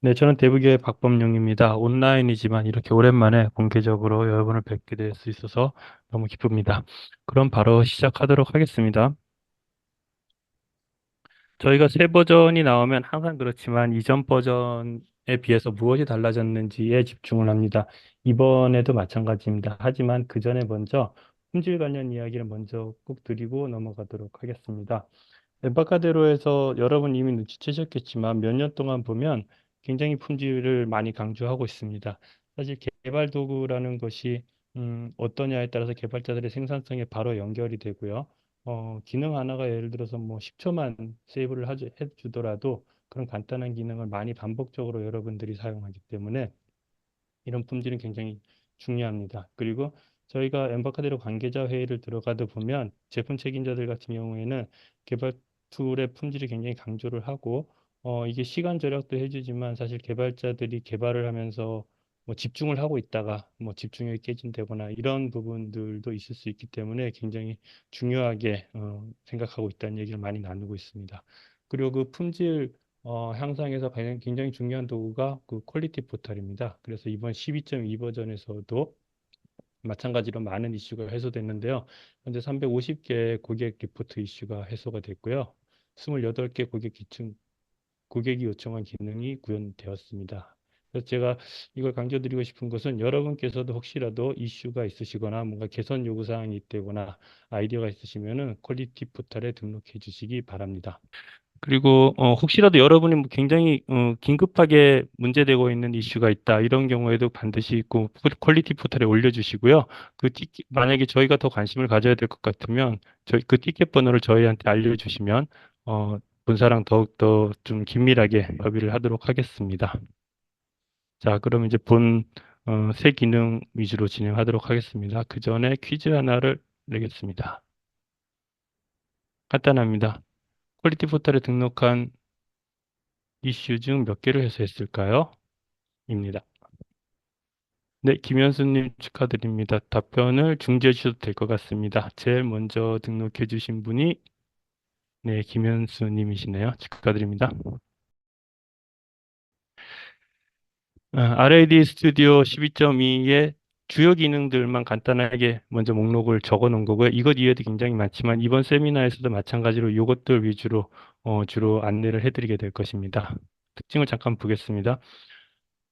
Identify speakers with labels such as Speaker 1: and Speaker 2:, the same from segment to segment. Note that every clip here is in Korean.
Speaker 1: 네, 저는 대부교의 박범용입니다. 온라인이지만 이렇게 오랜만에 공개적으로 여러분을 뵙게 될 수 있어서 너무 기쁩니다. 그럼 바로 시작하도록 하겠습니다. 저희가 새 버전이 나오면 항상 그렇지만 이전 버전에 비해서 무엇이 달라졌는지에 집중을 합니다. 이번에도 마찬가지입니다. 하지만 그 전에 먼저 품질 관련 이야기를 먼저 꼭 드리고 넘어가도록 하겠습니다. 엠바카데로에서 여러분 이미 눈치채셨겠지만 몇 년 동안 보면 굉장히 품질을 많이 강조하고 있습니다. 사실 개발 도구라는 것이 어떠냐에 따라서 개발자들의 생산성에 바로 연결이 되고요. 기능 하나가 예를 들어서 뭐 10초만 세이브를 해주더라도 그런 간단한 기능을 많이 반복적으로 여러분들이 사용하기 때문에 이런 품질은 굉장히 중요합니다. 그리고 저희가 엠바카데로 관계자 회의를 들어가다 보면 제품 책임자들 같은 경우에는 개발 툴의 품질을 굉장히 강조를 하고 이게 시간 절약도 해주지만 사실 개발자들이 개발을 하면서 뭐 집중을 하고 있다가 뭐 집중력이 깨진다거나 이런 부분들도 있을 수 있기 때문에 굉장히 중요하게 생각하고 있다는 얘기를 많이 나누고 있습니다. 그리고 그 품질 향상에서 굉장히 중요한 도구가 그 퀄리티 포털입니다. 그래서 이번 12.2 버전에서도 마찬가지로 많은 이슈가 해소됐는데요. 현재 350개 고객 리포트 이슈가 해소가 됐고요. 28개 고객이 요청한 기능이 구현되었습니다. 그래서 제가 이걸 강조드리고 싶은 것은 여러분께서도 혹시라도 이슈가 있으시거나 뭔가 개선 요구 사항이 있다거나 아이디어가 있으시면은 퀄리티 포털에 등록해 주시기 바랍니다. 그리고 혹시라도 여러분이 뭐 굉장히 긴급하게 문제되고 있는 이슈가 있다 이런 경우에도 반드시 그 퀄리티 포털에 올려주시고요. 만약에 저희가 더 관심을 가져야 될 것 같으면 저희 그 티켓 번호를 저희한테 알려주시면 본사랑 더욱더 좀 긴밀하게 협의를 하도록 하겠습니다. 자, 그럼 이제 새 기능 위주로 진행하도록 하겠습니다. 그 전에 퀴즈 하나를 내겠습니다. 간단합니다. 퀄리티 포털에 등록한 이슈 중 몇 개를 해소했을까요? 입니다. 네, 김현수님 축하드립니다. 답변을 중지해 주셔도 될 것 같습니다. 제일 먼저 등록해 주신 분이 네, 김현수님이시네요. 축하드립니다. RAD 스튜디오 12.2의 주요 기능들만 간단하게 먼저 목록을 적어 놓은 거고요. 이것 이외에도 굉장히 많지만 이번 세미나에서도 마찬가지로 이것들 위주로 주로 안내를 해드리게 될 것입니다. 특징을 잠깐 보겠습니다.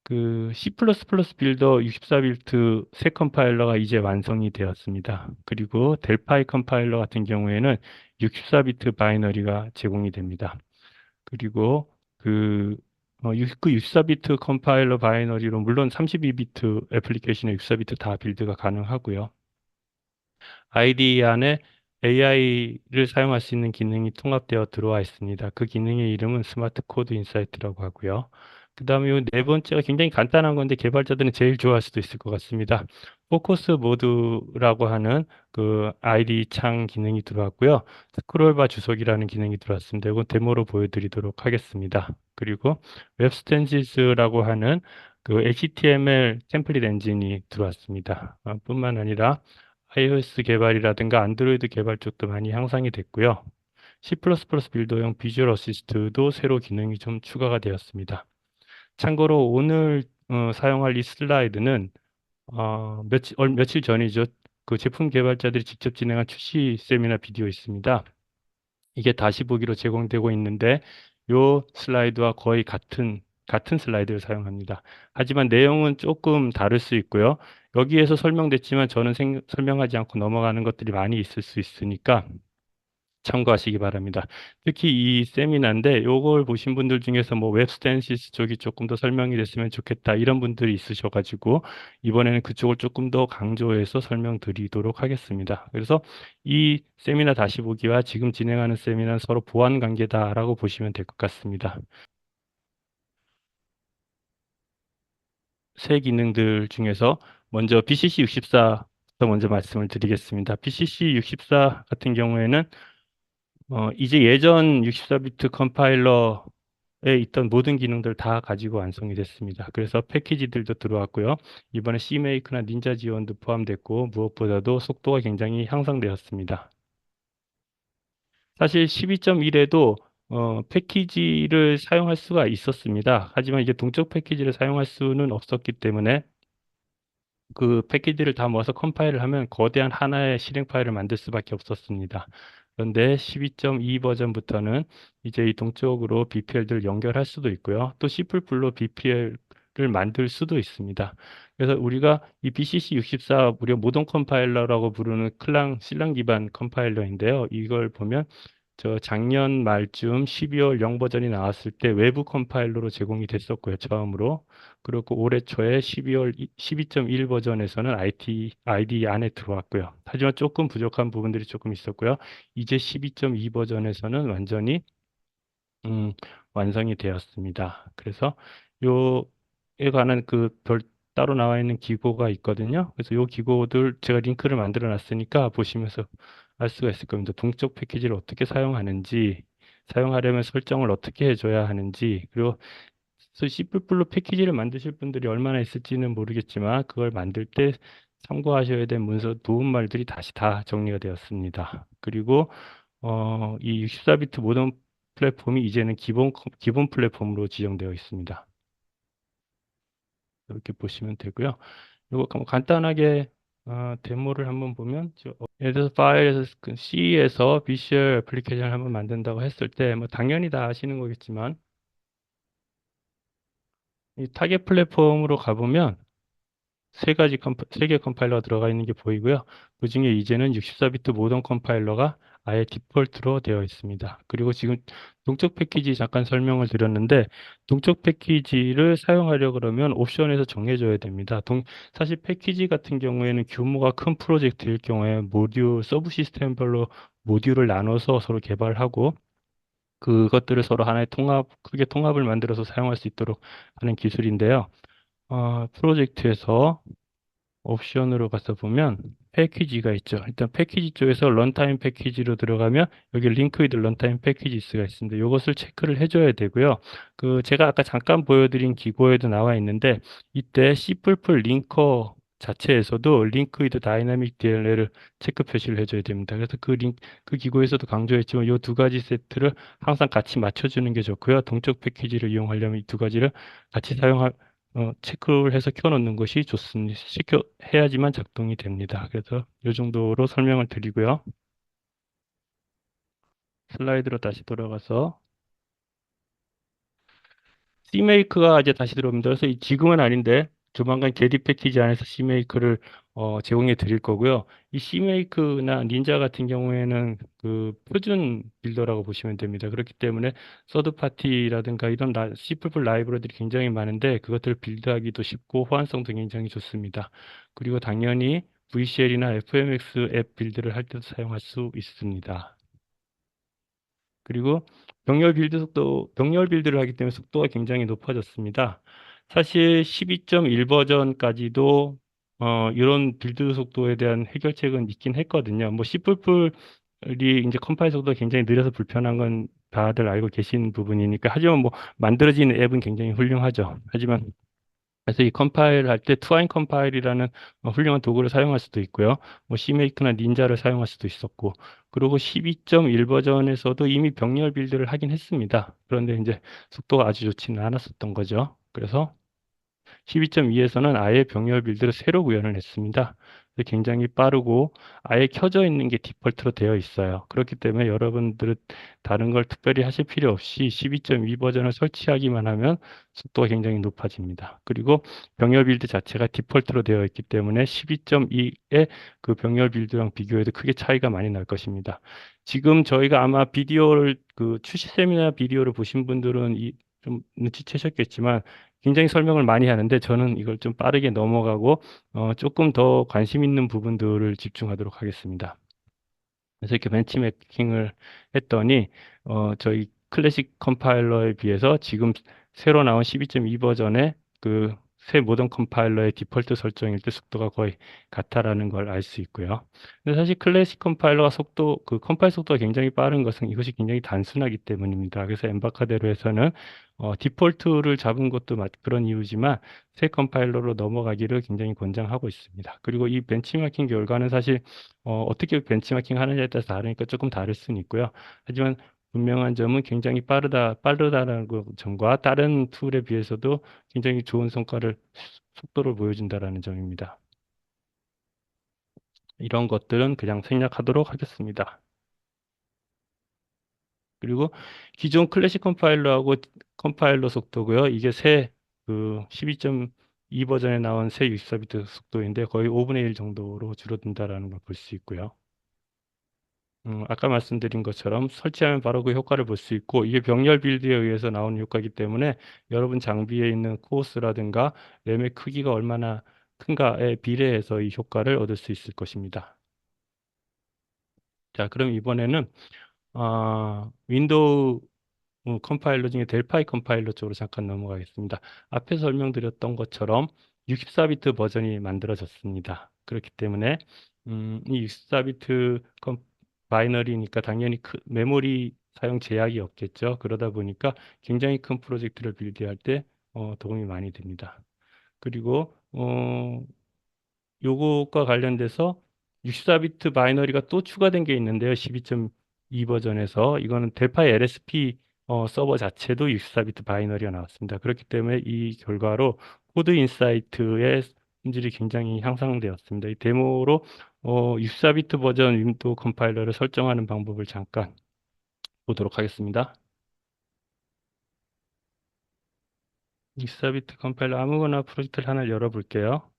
Speaker 1: 그 C++ 빌더 64비트 새 컴파일러가 이제 완성이 되었습니다. 그리고 델파이 컴파일러 같은 경우에는 64비트 바이너리가 제공이 됩니다. 그리고 그 64비트 컴파일러 바이너리로 물론 32비트 애플리케이션의 64비트 다 빌드가 가능하고요. IDE 안에 AI를 사용할 수 있는 기능이 통합되어 들어와 있습니다. 그 기능의 이름은 스마트 코드 인사이트라고 하고요. 그 다음에 네 번째가 굉장히 간단한 건데 개발자들은 제일 좋아할 수도 있을 것 같습니다. 포커스 모드라고 하는 그 IDE 창 기능이 들어왔고요. 스크롤바 주석이라는 기능이 들어왔습니다. 이건 데모로 보여드리도록 하겠습니다. 그리고 웹스탠시스라고 하는 그 HTML 템플릿 엔진이 들어왔습니다. 뿐만 아니라 iOS 개발이라든가 안드로이드 개발 쪽도 많이 향상이 됐고요. C++ 빌더용 비주얼 어시스트도 새로 기능이 좀 추가가 되었습니다. 참고로 오늘 사용할 이 슬라이드는 며칠 전이죠. 그 제품 개발자들이 직접 진행한 출시 세미나 비디오 있습니다. 이게 다시 보기로 제공되고 있는데 요 슬라이드와 거의 같은 슬라이드를 사용합니다. 하지만 내용은 조금 다를 수 있고요. 여기에서 설명됐지만 저는 설명하지 않고 넘어가는 것들이 많이 있을 수 있으니까 참고하시기 바랍니다. 특히 이 세미나인데 요걸 보신 분들 중에서 뭐 웹스탠시스 쪽이 조금 더 설명이 됐으면 좋겠다 이런 분들이 있으셔가지고 이번에는 그쪽을 조금 더 강조해서 설명드리도록 하겠습니다. 그래서 이 세미나 다시 보기와 지금 진행하는 세미나는 서로 보완 관계다라고 보시면 될 것 같습니다. 새 기능들 중에서 먼저 BCC 64부터 먼저 말씀을 드리겠습니다. BCC 64 같은 경우에는 이제 예전 64비트 컴파일러에 있던 모든 기능들 다 가지고 완성이 됐습니다. 그래서 패키지들도 들어왔고요. 이번에 CMake나 닌자 지원도 포함됐고 무엇보다도 속도가 굉장히 향상되었습니다. 사실 12.1에도 패키지를 사용할 수가 있었습니다. 하지만 이제 동적 패키지를 사용할 수는 없었기 때문에 그 패키지를 다 모아서 컴파일을 하면 거대한 하나의 실행 파일을 만들 수밖에 없었습니다. 그런데 12.2 버전부터는 이제 이 동적으로 BPL들을 연결할 수도 있고요. 또 C++로 BPL을 만들 수도 있습니다. 그래서 우리가 이 BCC 64 무려 모던 컴파일러라고 부르는 실랑 기반 컴파일러인데요. 이걸 보면 저 작년 말쯤 12월 0 버전이 나왔을 때 외부 컴파일러로 제공이 됐었고요. 처음으로. 그리고 올해 초에 12.1 버전에서는 IDE 안에 들어왔고요. 하지만 조금 부족한 부분들이 조금 있었고요. 이제 12.2 버전에서는 완전히 음, 완성이 되었습니다. 그래서 요에 관한 그 따로 나와 있는 기고가 있거든요. 그래서 요 기고들 제가 링크를 만들어 놨으니까 보시면서 알 수가 있을 겁니다. 동적 패키지를 어떻게 사용하는지, 사용하려면 설정을 어떻게 해줘야 하는지, 그리고 C++ 패키지를 만드실 분들이 얼마나 있을지는 모르겠지만 그걸 만들 때 참고하셔야 될 문서 도움말들이 다시 다 정리가 되었습니다. 그리고 이 64비트 모던 플랫폼이 이제는 기본 플랫폼으로 지정되어 있습니다. 이렇게 보시면 되고요. 이거 간단하게 데모를 한번 보면 예를 들어서 파일에서 C에서 비주얼 애플리케이션을 한번 만든다고 했을 때 뭐 당연히 다 아시는 거겠지만 이 타겟 플랫폼으로 가보면 세 개 컴파일러가 들어가 있는 게 보이고요. 그 중에 이제는 64비트 모던 컴파일러가 아예 디폴트로 되어 있습니다. 그리고 지금 동적 패키지 잠깐 설명을 드렸는데 동적 패키지를 사용하려 그러면 옵션에서 정해줘야 됩니다. 사실 패키지 같은 경우에는 규모가 큰 프로젝트일 경우에 서브 시스템별로 모듈을 나눠서 서로 개발하고 그것들을 서로 하나의 크게 통합을 만들어서 사용할 수 있도록 하는 기술인데요. 프로젝트에서 옵션으로 가서 보면 패키지가 있죠. 일단 패키지 쪽에서 런타임 패키지로 들어가면 여기 링크 위드 런타임 패키지스가 있습니다. 이것을 체크를 해줘야 되고요. 제가 아까 잠깐 보여드린 기고에도 나와 있는데 이때 C++ 링커 자체에서도 링크 위드 다이나믹 DLL을 체크 표시를 해줘야 됩니다. 그래서 그 기고에서도 강조했지만 이 두 가지 세트를 항상 같이 맞춰주는 게 좋고요. 동적 패키지를 이용하려면 이 두 가지를 같이 체크를 해서 켜놓는 것이 좋습니다. 해야지만 작동이 됩니다. 그래서 이 정도로 설명을 드리고요. 슬라이드로 다시 돌아가서 CMake가 이제 다시 들어옵니다. 그래서 지금은 아닌데 조만간 게디 패키지 안에서 CMake를 제공해 드릴 거고요. 이 CMake나 닌자 같은 경우에는 그 표준 빌더라고 보시면 됩니다. 그렇기 때문에 서드 파티라든가 이런 C++ 라이브러들이 굉장히 많은데 그것들을 빌드하기도 쉽고 호환성도 굉장히 좋습니다. 그리고 당연히 VCL이나 FMX 앱 빌드를 할 때도 사용할 수 있습니다. 그리고 병렬 빌드를 하기 때문에 속도가 굉장히 높아졌습니다. 사실 12.1 버전까지도 이런 빌드 속도에 대한 해결책은 있긴 했거든요. 뭐 C++이 이제 컴파일 속도가 굉장히 느려서 불편한 건 다들 알고 계신 부분이니까. 하지만 뭐 만들어지는 앱은 굉장히 훌륭하죠. 하지만 그래서 이 컴파일 할 때 투아인 컴파일이라는 훌륭한 도구를 사용할 수도 있고요. 뭐 CMake나 닌자를 사용할 수도 있었고, 그리고 12.1 버전에서도 이미 병렬 빌드를 하긴 했습니다. 그런데 이제 속도가 아주 좋지는 않았었던 거죠. 그래서 12.2에서는 아예 병렬 빌드를 새로 구현을 했습니다. 그래서 굉장히 빠르고 아예 켜져 있는 게 디폴트로 되어 있어요. 그렇기 때문에 여러분들은 다른 걸 특별히 하실 필요 없이 12.2 버전을 설치하기만 하면 속도가 굉장히 높아집니다. 그리고 병렬 빌드 자체가 디폴트로 되어 있기 때문에 12.2의 그 병렬 빌드랑 비교해도 크게 차이가 많이 날 것입니다. 지금 저희가 아마 출시 세미나 비디오를 보신 분들은 좀 눈치채셨겠지만 굉장히 설명을 많이 하는데 저는 이걸 좀 빠르게 넘어가고 조금 더 관심 있는 부분들을 집중하도록 하겠습니다. 그래서 이렇게 벤치마킹을 했더니 저희 클래식 컴파일러에 비해서 지금 새로 나온 12.2 버전의 그 새 모던 컴파일러의 디폴트 설정일 때 속도가 거의 같다라는 걸 알 수 있고요. 근데 사실 클래식 컴파일러가 컴파일 속도가 굉장히 빠른 것은 이것이 굉장히 단순하기 때문입니다. 그래서 엠바카대로에서는 디폴트를 잡은 것도 그런 이유지만 새 컴파일러로 넘어가기를 굉장히 권장하고 있습니다. 그리고 이 벤치마킹 결과는 사실 어떻게 벤치마킹 하느냐에 따라서 다르니까 조금 다를 수는 있고요. 하지만 분명한 점은 굉장히 빠르다라는 점과 다른 툴에 비해서도 굉장히 좋은 속도를 보여준다라는 점입니다. 이런 것들은 그냥 생략하도록 하겠습니다. 그리고 기존 클래식 컴파일러하고 컴파일러 속도고요. 이게 그 12.2 버전에 나온 새 64비트 속도인데 거의 5분의 1 정도로 줄어든다라는 걸 볼 수 있고요. 아까 말씀드린 것처럼 설치하면 바로 그 효과를 볼 수 있고 이게 병렬 빌드에 의해서 나오는 효과이기 때문에 여러분 장비에 있는 코어스라든가 램의 크기가 얼마나 큰가에 비례해서 이 효과를 얻을 수 있을 것입니다. 자, 그럼 이번에는 윈도우 컴파일러 중에 델파이 컴파일러 쪽으로 잠깐 넘어가겠습니다. 앞에 설명드렸던 것처럼 64비트 버전이 만들어졌습니다. 그렇기 때문에 이 64비트 바이너리니까 당연히 메모리 사용 제약이 없겠죠. 그러다 보니까 굉장히 큰 프로젝트를 빌드할 때 도움이 많이 됩니다. 그리고 요것과 관련돼서 64비트 바이너리가 또 추가된 게 있는데요. 12.2 버전에서 이거는 델파이 LSP 서버 자체도 64비트 바이너리가 나왔습니다. 그렇기 때문에 이 결과로 코드 인사이트의 품질이 굉장히 향상되었습니다. 이 데모로 64비트 버전 윈도우 컴파일러를 설정하는 방법을 잠깐 보도록 하겠습니다. 64비트 컴파일러 아무거나 프로젝트를 하나 열어볼게요.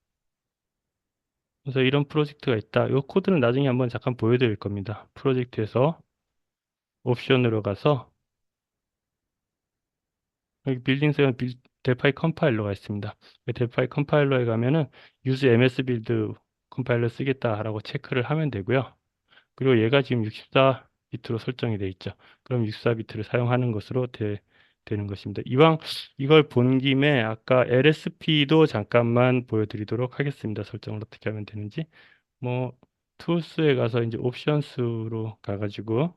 Speaker 1: 그래서 이런 프로젝트가 있다. 이 코드는 나중에 한번 잠깐 보여드릴 겁니다. 프로젝트에서 옵션으로 가서 여기 빌딩스에 델파이 컴파일러가 있습니다. 델파이 컴파일러에 가면은 use ms 빌드 컴파일러 쓰겠다라고 체크를 하면 되고요. 그리고 얘가 지금 64비트로 설정이 되어 있죠. 그럼 64비트를 사용하는 것으로 되는 것입니다. 이왕 이걸 본 김에 아까 LSP도 잠깐만 보여드리도록 하겠습니다. 설정을 어떻게 하면 되는지. 뭐 툴스에 가서 이제 옵션스로 가가지고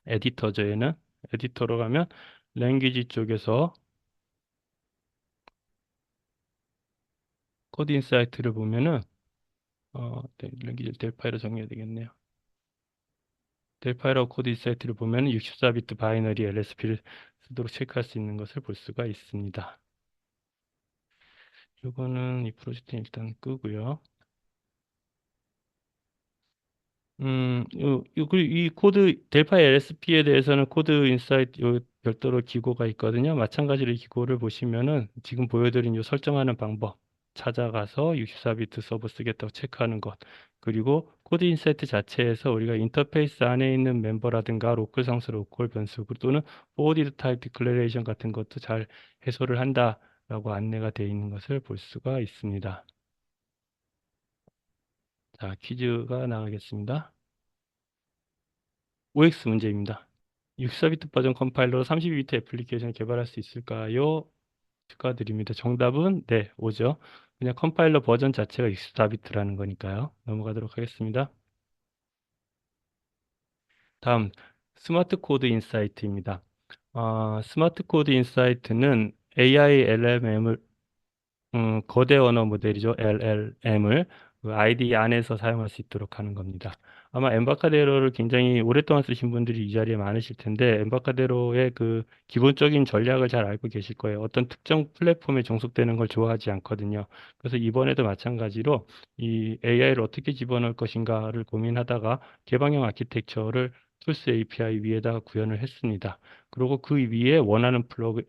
Speaker 1: 에디터죠. 얘는 에디터로 가면 랭귀지 쪽에서 코드 인사이트를 보면은 랭귀지 델파이로 정리해야 되겠네요. 델파이로 코드 인사이트를 보면 64비트 바이너리 LSP를 쓰도록 체크할 수 있는 것을 볼 수가 있습니다. 이거는 이 프로젝트는 일단 끄고요. 이 코드, 델파 LSP에 대해서는 코드 인사이트 별도로 기고가 있거든요. 마찬가지로 이 기고를 보시면은 지금 보여드린 이 설정하는 방법 찾아가서 64비트 서버 쓰겠다고 체크하는 것. 그리고 코드 인사이트 자체에서 우리가 인터페이스 안에 있는 멤버라든가 로컬 상수, 로컬 변수 또는 forwarded type declaration 같은 것도 잘 해소를 한다라고 안내가 되어 있는 것을 볼 수가 있습니다. 자, 퀴즈가 나가겠습니다. OX 문제입니다. 64비트 버전 컴파일러로 32비트 애플리케이션을 개발할 수 있을까요? 축하드립니다. 정답은 네, 오죠. 그냥 컴파일러 버전 자체가 64비트라는 거니까요. 넘어가도록 하겠습니다. 다음, 스마트 코드 인사이트입니다. 스마트 코드 인사이트는 AI LLM을 거대 언어 모델이죠. LLM을 그 IDE 안에서 사용할 수 있도록 하는 겁니다. 아마 엠바카데로를 굉장히 오랫동안 쓰신 분들이 이 자리에 많으실 텐데 엠바카데로의 그 기본적인 전략을 잘 알고 계실 거예요. 어떤 특정 플랫폼에 종속되는 걸 좋아하지 않거든요. 그래서 이번에도 마찬가지로 이 AI를 어떻게 집어넣을 것인가를 고민하다가 개방형 아키텍처를 툴스 API 위에다가 구현을 했습니다. 그리고 그 위에 원하는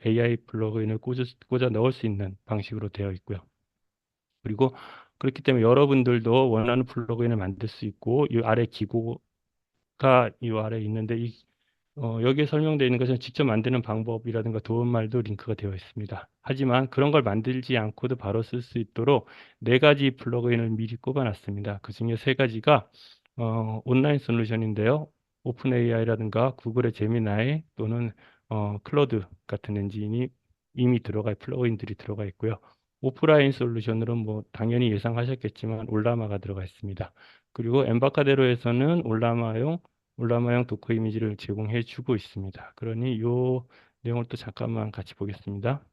Speaker 1: AI 플러그인을 꽂아 넣을 수 있는 방식으로 되어 있고요. 그리고 그렇기 때문에 여러분들도 원하는 플러그인을 만들 수 있고 이 아래 기고가 이 아래 있는데 여기에 설명되어 있는 것은 직접 만드는 방법이라든가 도움말도 링크가 되어 있습니다. 하지만 그런 걸 만들지 않고도 바로 쓸 수 있도록 네 가지 플러그인을 미리 꼽아놨습니다. 그 중에 세 가지가 온라인 솔루션인데요. 오픈 AI라든가 구글의 제미나이 또는 클로드 같은 엔진이 이미 플러그인들이 들어가 있고요. 오프라인 솔루션으로는 뭐 당연히 예상하셨겠지만 올라마가 들어가 있습니다. 그리고 엠바카데로에서는 올라마용 도커 이미지를 제공해 주고 있습니다. 그러니 이 내용을 또 잠깐만 같이 보겠습니다.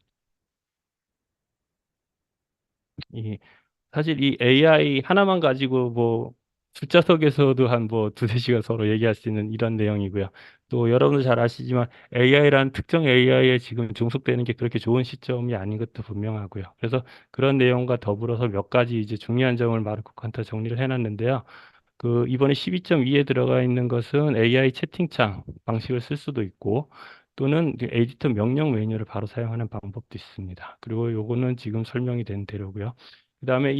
Speaker 1: 이 사실 이 AI 하나만 가지고 뭐 숫자 속에서도 한 뭐 두세 시간 서로 얘기할 수 있는 이런 내용이고요. 또 여러분도 잘 아시지만 AI란 특정 AI에 지금 종속되는 게 그렇게 좋은 시점이 아닌 것도 분명하고요. 그래서 그런 내용과 더불어서 몇 가지 이제 중요한 점을 마르코 칸터 정리를 해놨는데요. 그 이번에 12.2에 들어가 있는 것은 AI 채팅창 방식을 쓸 수도 있고 또는 그 에디터 명령 메뉴를 바로 사용하는 방법도 있습니다. 그리고 요거는 지금 설명이 된 대로고요. 그다음에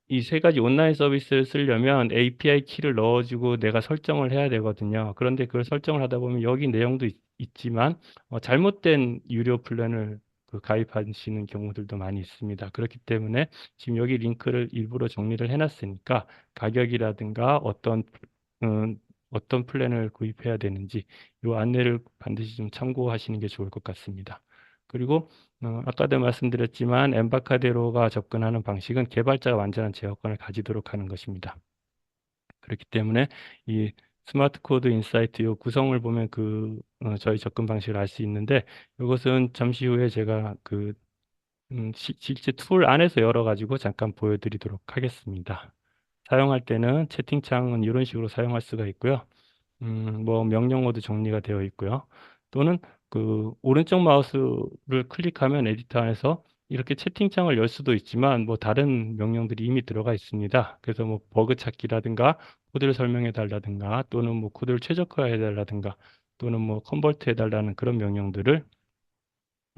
Speaker 1: 이 세 가지 온라인 서비스를 쓰려면 API 키를 넣어주고 내가 설정을 해야 되거든요. 그런데 그걸 설정을 하다 보면 여기 내용도 지만 잘못된 유료 플랜을 가입하시는 경우들도 많이 있습니다. 그렇기 때문에 지금 여기 링크를 일부러 정리를 해놨으니까 가격이라든가 어떤 플랜을 구입해야 되는지 이 안내를 반드시 좀 참고하시는 게 좋을 것 같습니다. 그리고 아까도 말씀드렸지만 엠바카데로가 접근하는 방식은 개발자가 완전한 제어권을 가지도록 하는 것입니다. 그렇기 때문에 이 스마트 코드 인사이트 요 구성을 보면 저희 접근 방식을 알 수 있는데 이것은 잠시 후에 제가 실제 툴 안에서 열어가지고 잠깐 보여드리도록 하겠습니다. 사용할 때는 채팅창은 이런 식으로 사용할 수가 있고요. 뭐 명령어도 정리가 되어 있고요. 또는 오른쪽 마우스를 클릭하면 에디터 안에서 이렇게 채팅창을 열 수도 있지만 뭐 다른 명령들이 이미 들어가 있습니다. 그래서 뭐 버그 찾기라든가 코드를 설명해 달라든가 또는 뭐 코드를 최적화해 달라든가 또는 뭐 컨버트 해 달라는 그런 명령들을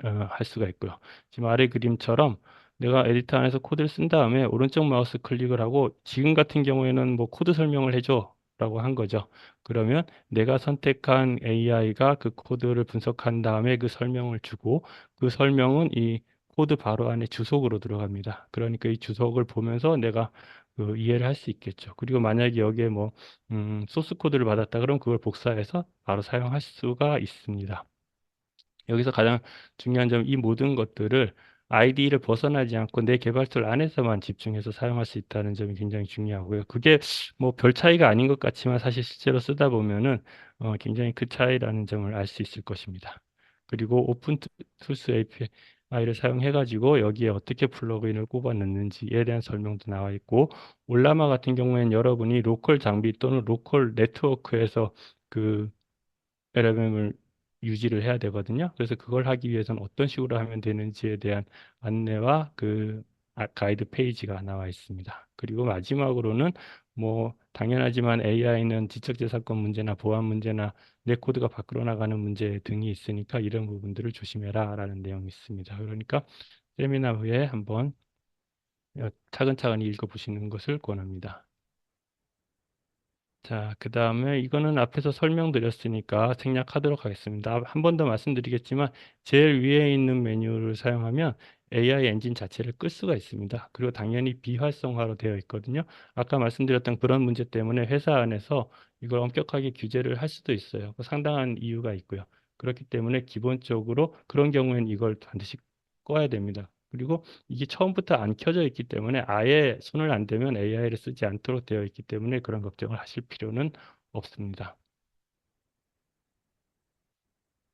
Speaker 1: 할 수가 있고요. 지금 아래 그림처럼 내가 에디터 안에서 코드를 쓴 다음에 오른쪽 마우스 클릭을 하고 지금 같은 경우에는 뭐 코드 설명을 해줘 라고 한 거죠. 그러면 내가 선택한 AI가 그 코드를 분석한 다음에 그 설명을 주고 그 설명은 이 코드 바로 안에 주석으로 들어갑니다. 그러니까 이 주석을 보면서 내가 이해를 할 수 있겠죠. 그리고 만약에 여기에 뭐 소스 코드를 받았다 그러면 그걸 복사해서 바로 사용할 수가 있습니다. 여기서 가장 중요한 점은 이 모든 것들을 IDE를 벗어나지 않고 내 개발 툴 안에서만 집중해서 사용할 수 있다는 점이 굉장히 중요하고요. 그게 뭐 별 차이가 아닌 것 같지만 사실 실제로 쓰다 보면은 굉장히 그 차이라는 점을 알 수 있을 것입니다. 그리고 오픈 툴스 API를 사용해 가지고 여기에 어떻게 플러그인을 꼽아 넣는지에 대한 설명도 나와 있고 올라마 같은 경우에는 여러분이 로컬 장비 또는 로컬 네트워크에서 그 LLM을 유지를 해야 되거든요. 그래서 그걸 하기 위해서는 어떤 식으로 하면 되는지에 대한 안내와 가이드 페이지가 나와 있습니다. 그리고 마지막으로는 뭐 당연하지만 AI는 지적재산권 문제나 보안 문제나 내 코드가 밖으로 나가는 문제 등이 있으니까 이런 부분들을 조심해라 라는 내용이 있습니다. 그러니까 세미나 후에 한번 차근차근히 읽어보시는 것을 권합니다. 자, 그 다음에 이거는 앞에서 설명드렸으니까 생략하도록 하겠습니다. 한 번 더 말씀드리겠지만 제일 위에 있는 메뉴를 사용하면 AI 엔진 자체를 끌 수가 있습니다. 그리고 당연히 비활성화로 되어 있거든요. 아까 말씀드렸던 그런 문제 때문에 회사 안에서 이걸 엄격하게 규제를 할 수도 있어요. 그 상당한 이유가 있고요. 그렇기 때문에 기본적으로 그런 경우에는 이걸 반드시 꺼야 됩니다. 그리고 이게 처음부터 안 켜져 있기 때문에 아예 손을 안 대면 AI를 쓰지 않도록 되어 있기 때문에 그런 걱정을 하실 필요는 없습니다.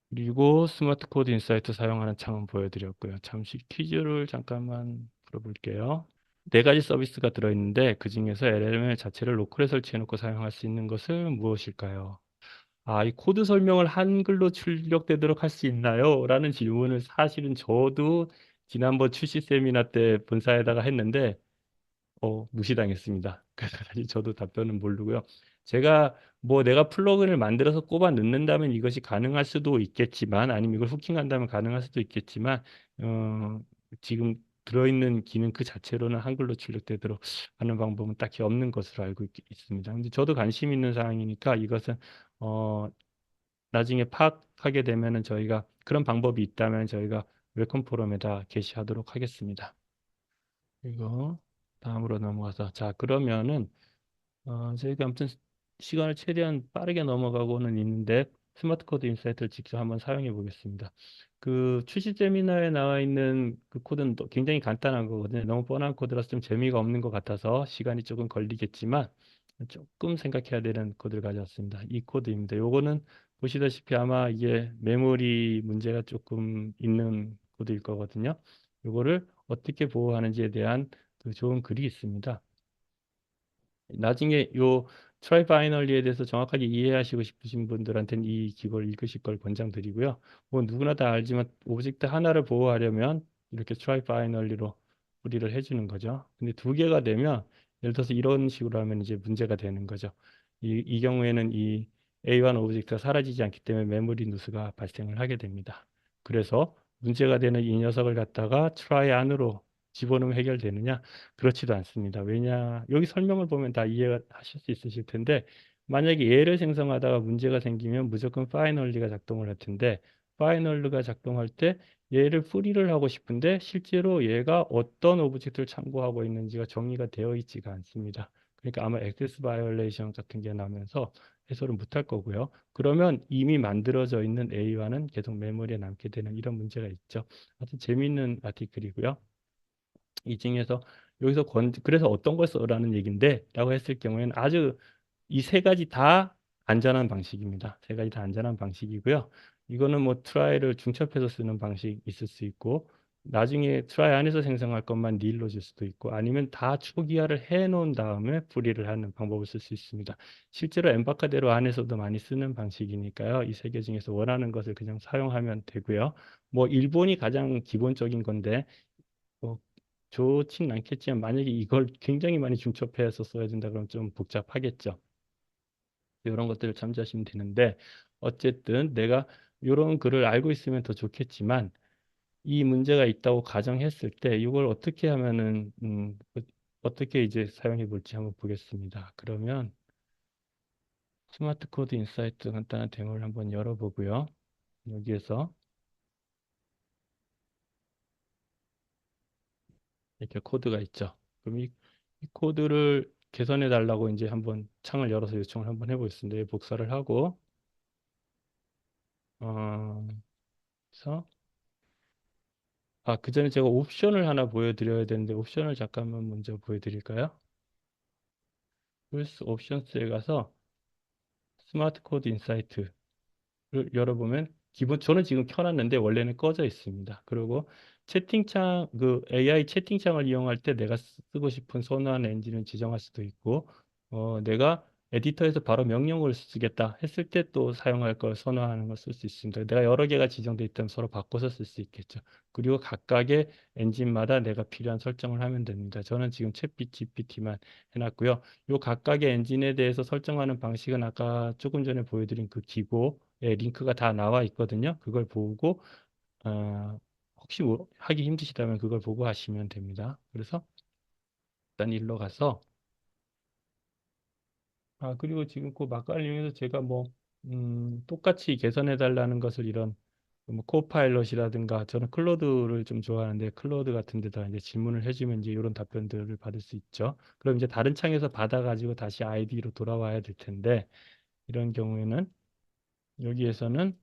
Speaker 1: 그리고 스마트 코드 인사이트 사용하는 창은 보여드렸고요. 잠시 퀴즈를 잠깐만 풀어볼게요. 네 가지 서비스가 들어있는데 그 중에서 LLM 자체를 로컬에 설치해놓고 사용할 수 있는 것은 무엇일까요? 이 코드 설명을 한글로 출력되도록 할 수 있나요? 라는 질문을 사실은 저도 지난번 출시 세미나 때 본사에다가 했는데 무시당했습니다. 그래서 사실 저도 답변은 모르고요. 제가 뭐 내가 플러그인을 만들어서 꼽아 넣는다면 이것이 가능할 수도 있겠지만 아니면 이걸 후킹한다면 가능할 수도 있겠지만 어, 지금 들어있는 기능 그 자체로는 한글로 출력되도록 하는 방법은 딱히 없는 것으로 알고 있습니다. 근데 저도 관심 있는 사항이니까 이것은 어, 나중에 파악하게 되면은 저희가 그런 방법이 있다면 저희가 웰컴 포럼에다 게시하도록 하겠습니다. 이거 다음으로 넘어가서 자 그러면은 저희가 아무튼 시간을 최대한 빠르게 넘어가고는 있는데 스마트 코드 인사이트를 직접 한번 사용해 보겠습니다. 그 출시 세미나에 나와 있는 그 코드는 또 굉장히 간단한 거거든요. 너무 뻔한 코드라서 좀 재미가 없는 것 같아서 시간이 조금 걸리겠지만 조금 생각해야 되는 코드를 가져왔습니다. 이 코드입니다. 요거는 보시다시피 아마 이게 메모리 문제가 조금 있는 코드일 거거든요. 요거를 어떻게 보호하는지에 대한 그 좋은 글이 있습니다. 나중에 요 트라이 바이너리에 대해서 정확하게 이해하시고 싶으신 분들한테는 이 기고를 읽으실 걸 권장드리고요. 뭐 누구나 다 알지만 오브젝트 하나를 보호하려면 이렇게 트라이 바이너리로 풀이를 해주는 거죠. 근데 두 개가 되면 예를 들어서 이런 식으로 하면 이제 문제가 되는 거죠. 이 경우에는 이 A1 오브젝트가 사라지지 않기 때문에 메모리 누수가 발생을 하게 됩니다. 그래서 문제가 되는 이 녀석을 갖다가 트라이 안으로 집어넣으면 해결되느냐? 그렇지도 않습니다. 왜냐, 여기 설명을 보면 다 이해하실 수 있으실 텐데, 만약에 얘를 생성하다가 문제가 생기면 무조건 파이널리가 작동을 할 텐데, 파이널리가 작동할 때 얘를 풀이를 하고 싶은데, 실제로 얘가 어떤 오브젝트를 참고하고 있는지가 정의가 되어 있지가 않습니다. 그러니까 아마 액세스 바이올레이션 같은 게 나면서 해소를 못할 거고요. 그러면 이미 만들어져 있는 A와는 계속 메모리에 남게 되는 이런 문제가 있죠. 아주 재미있는 아티클이고요. 이 중에서 여기서 그래서 어떤 걸 써라는 얘기인데 라고 했을 경우에는 아주 이 세 가지 다 안전한 방식입니다. 세 가지 다 안전한 방식이고요. 이거는 뭐 트라이를 중첩해서 쓰는 방식 있을 수 있고 나중에 트라이 안에서 생성할 것만 닐로 줄 수도 있고 아니면 다 초기화를 해 놓은 다음에 분리를 하는 방법을 쓸 수 있습니다. 실제로 엠바카대로 안에서도 많이 쓰는 방식이니까요. 이 세 개 중에서 원하는 것을 그냥 사용하면 되고요. 뭐 일본이 가장 기본적인 건데 뭐 좋진 않겠지만 만약에 이걸 굉장히 많이 중첩해서 써야 된다 그러면 좀 복잡하겠죠. 이런 것들을 참조하시면 되는데 어쨌든 내가 이런 글을 알고 있으면 더 좋겠지만 이 문제가 있다고 가정했을 때 이걸 어떻게 하면은 어떻게 이제 사용해 볼지 한번 보겠습니다. 그러면 스마트 코드 인사이트 간단한 데모를 한번 열어보고요. 여기에서 이렇게 코드가 있죠. 그럼 이 코드를 개선해 달라고 이제 한번 창을 열어서 요청을 한번 해보겠습니다. 복사를 하고 그래서 그 전에 제가 옵션을 하나 보여드려야 되는데 옵션을 잠깐만 먼저 보여드릴까요? 툴스 옵션스에 가서 스마트 코드 인사이트 열어보면 기본 저는 지금 켜놨는데 원래는 꺼져 있습니다. 그리고 채팅창 그 AI 채팅창을 이용할 때 내가 쓰고 싶은 선호하는 엔진을 지정할 수도 있고 내가 에디터에서 바로 명령을 쓰겠다 했을 때 또 사용할 걸 선호하는 걸 쓸 수 있습니다. 내가 여러 개가 지정돼 있다면 서로 바꿔서 쓸 수 있겠죠. 그리고 각각의 엔진마다 내가 필요한 설정을 하면 됩니다. 저는 지금 챗 GPT만 해놨고요. 요 각각의 엔진에 대해서 설정하는 방식은 아까 조금 전에 보여드린 그 기고 링크가 다 나와 있거든요. 그걸 보고 혹시 뭐 하기 힘드시다면 그걸 보고 하시면 됩니다. 그래서 일단 일로 가서 그리고 지금 그 막간을 서 제가 뭐 똑같이 개선해 달라는 것을 이런 뭐 코파일럿이라든가 저는 클로드를 좀 좋아하는데 클로드 같은 데다 이제 질문을 해주면 이제 이런 답변들을 받을 수 있죠. 그럼 이제 다른 창에서 받아가지고 다시 아이디로 돌아와야 될 텐데 이런 경우에는 여기에서는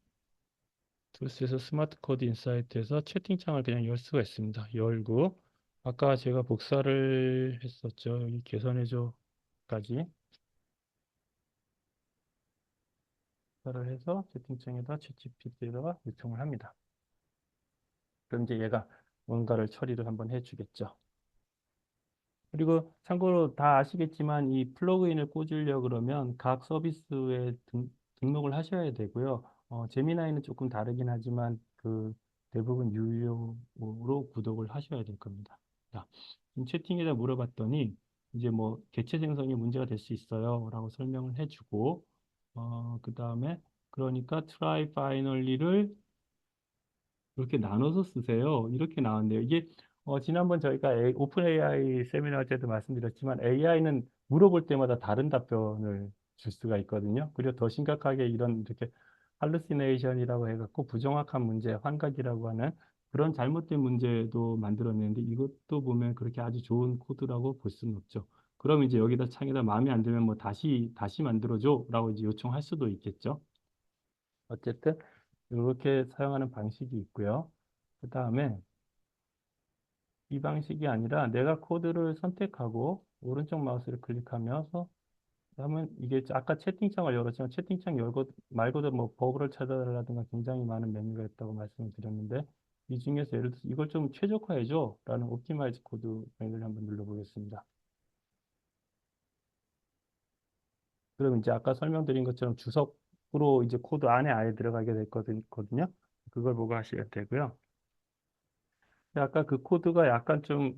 Speaker 1: 툴스에서 스마트 코드 인사이트에서 채팅창을 그냥 열 수가 있습니다. 열고 아까 제가 복사를 했었죠. 여기 개선해줘까지 복사를 해서 채팅창에다 챗GPT에다가 요청을 합니다. 그럼 이제 얘가 뭔가를 처리를 한번 해주겠죠. 그리고 참고로 다 아시겠지만 이 플러그인을 꽂으려 그러면 각 서비스에 등록을 하셔야 되고요. 제미나이는 조금 다르긴 하지만 그 대부분 유료로 구독을 하셔야 될 겁니다. 자, 지금 채팅에다 물어봤더니 이제 뭐 개체 생성이 문제가 될 수 있어요 라고 설명을 해주고 그 다음에 그러니까 try finally를 이렇게 나눠서 쓰세요. 이렇게 나왔네요. 이게 지난번 저희가 오픈 AI 세미나 때도 말씀드렸지만 AI는 물어볼 때마다 다른 답변을 줄 수가 있거든요. 그리고 더 심각하게 이런 이렇게 할루시네이션이라고 해갖고 부정확한 문제, 환각이라고 하는 그런 잘못된 문제도 만들어내는데 이것도 보면 그렇게 아주 좋은 코드라고 볼 수는 없죠. 그럼 이제 여기다 창에다 마음에 안 들면 뭐 다시 만들어줘라고 이제 요청할 수도 있겠죠. 어쨌든 이렇게 사용하는 방식이 있고요. 그 다음에 이 방식이 아니라 내가 코드를 선택하고 오른쪽 마우스를 클릭하면서 하면 이게 아까 채팅창을 열었지만 채팅창 열고 말고도 뭐 버그를 찾아달라든가 굉장히 많은 메뉴가 있다고 말씀을 드렸는데 이 중에서 예를 들어서 이걸 좀 최적화해줘 라는 옵티마이즈 코드 메뉴를 한번 눌러보겠습니다. 그럼 이제 아까 설명드린 것처럼 주석으로 이제 코드 안에 아예 들어가게 됐거든요. 그걸 보고 하시면 되고요. 아까 그 코드가 약간 좀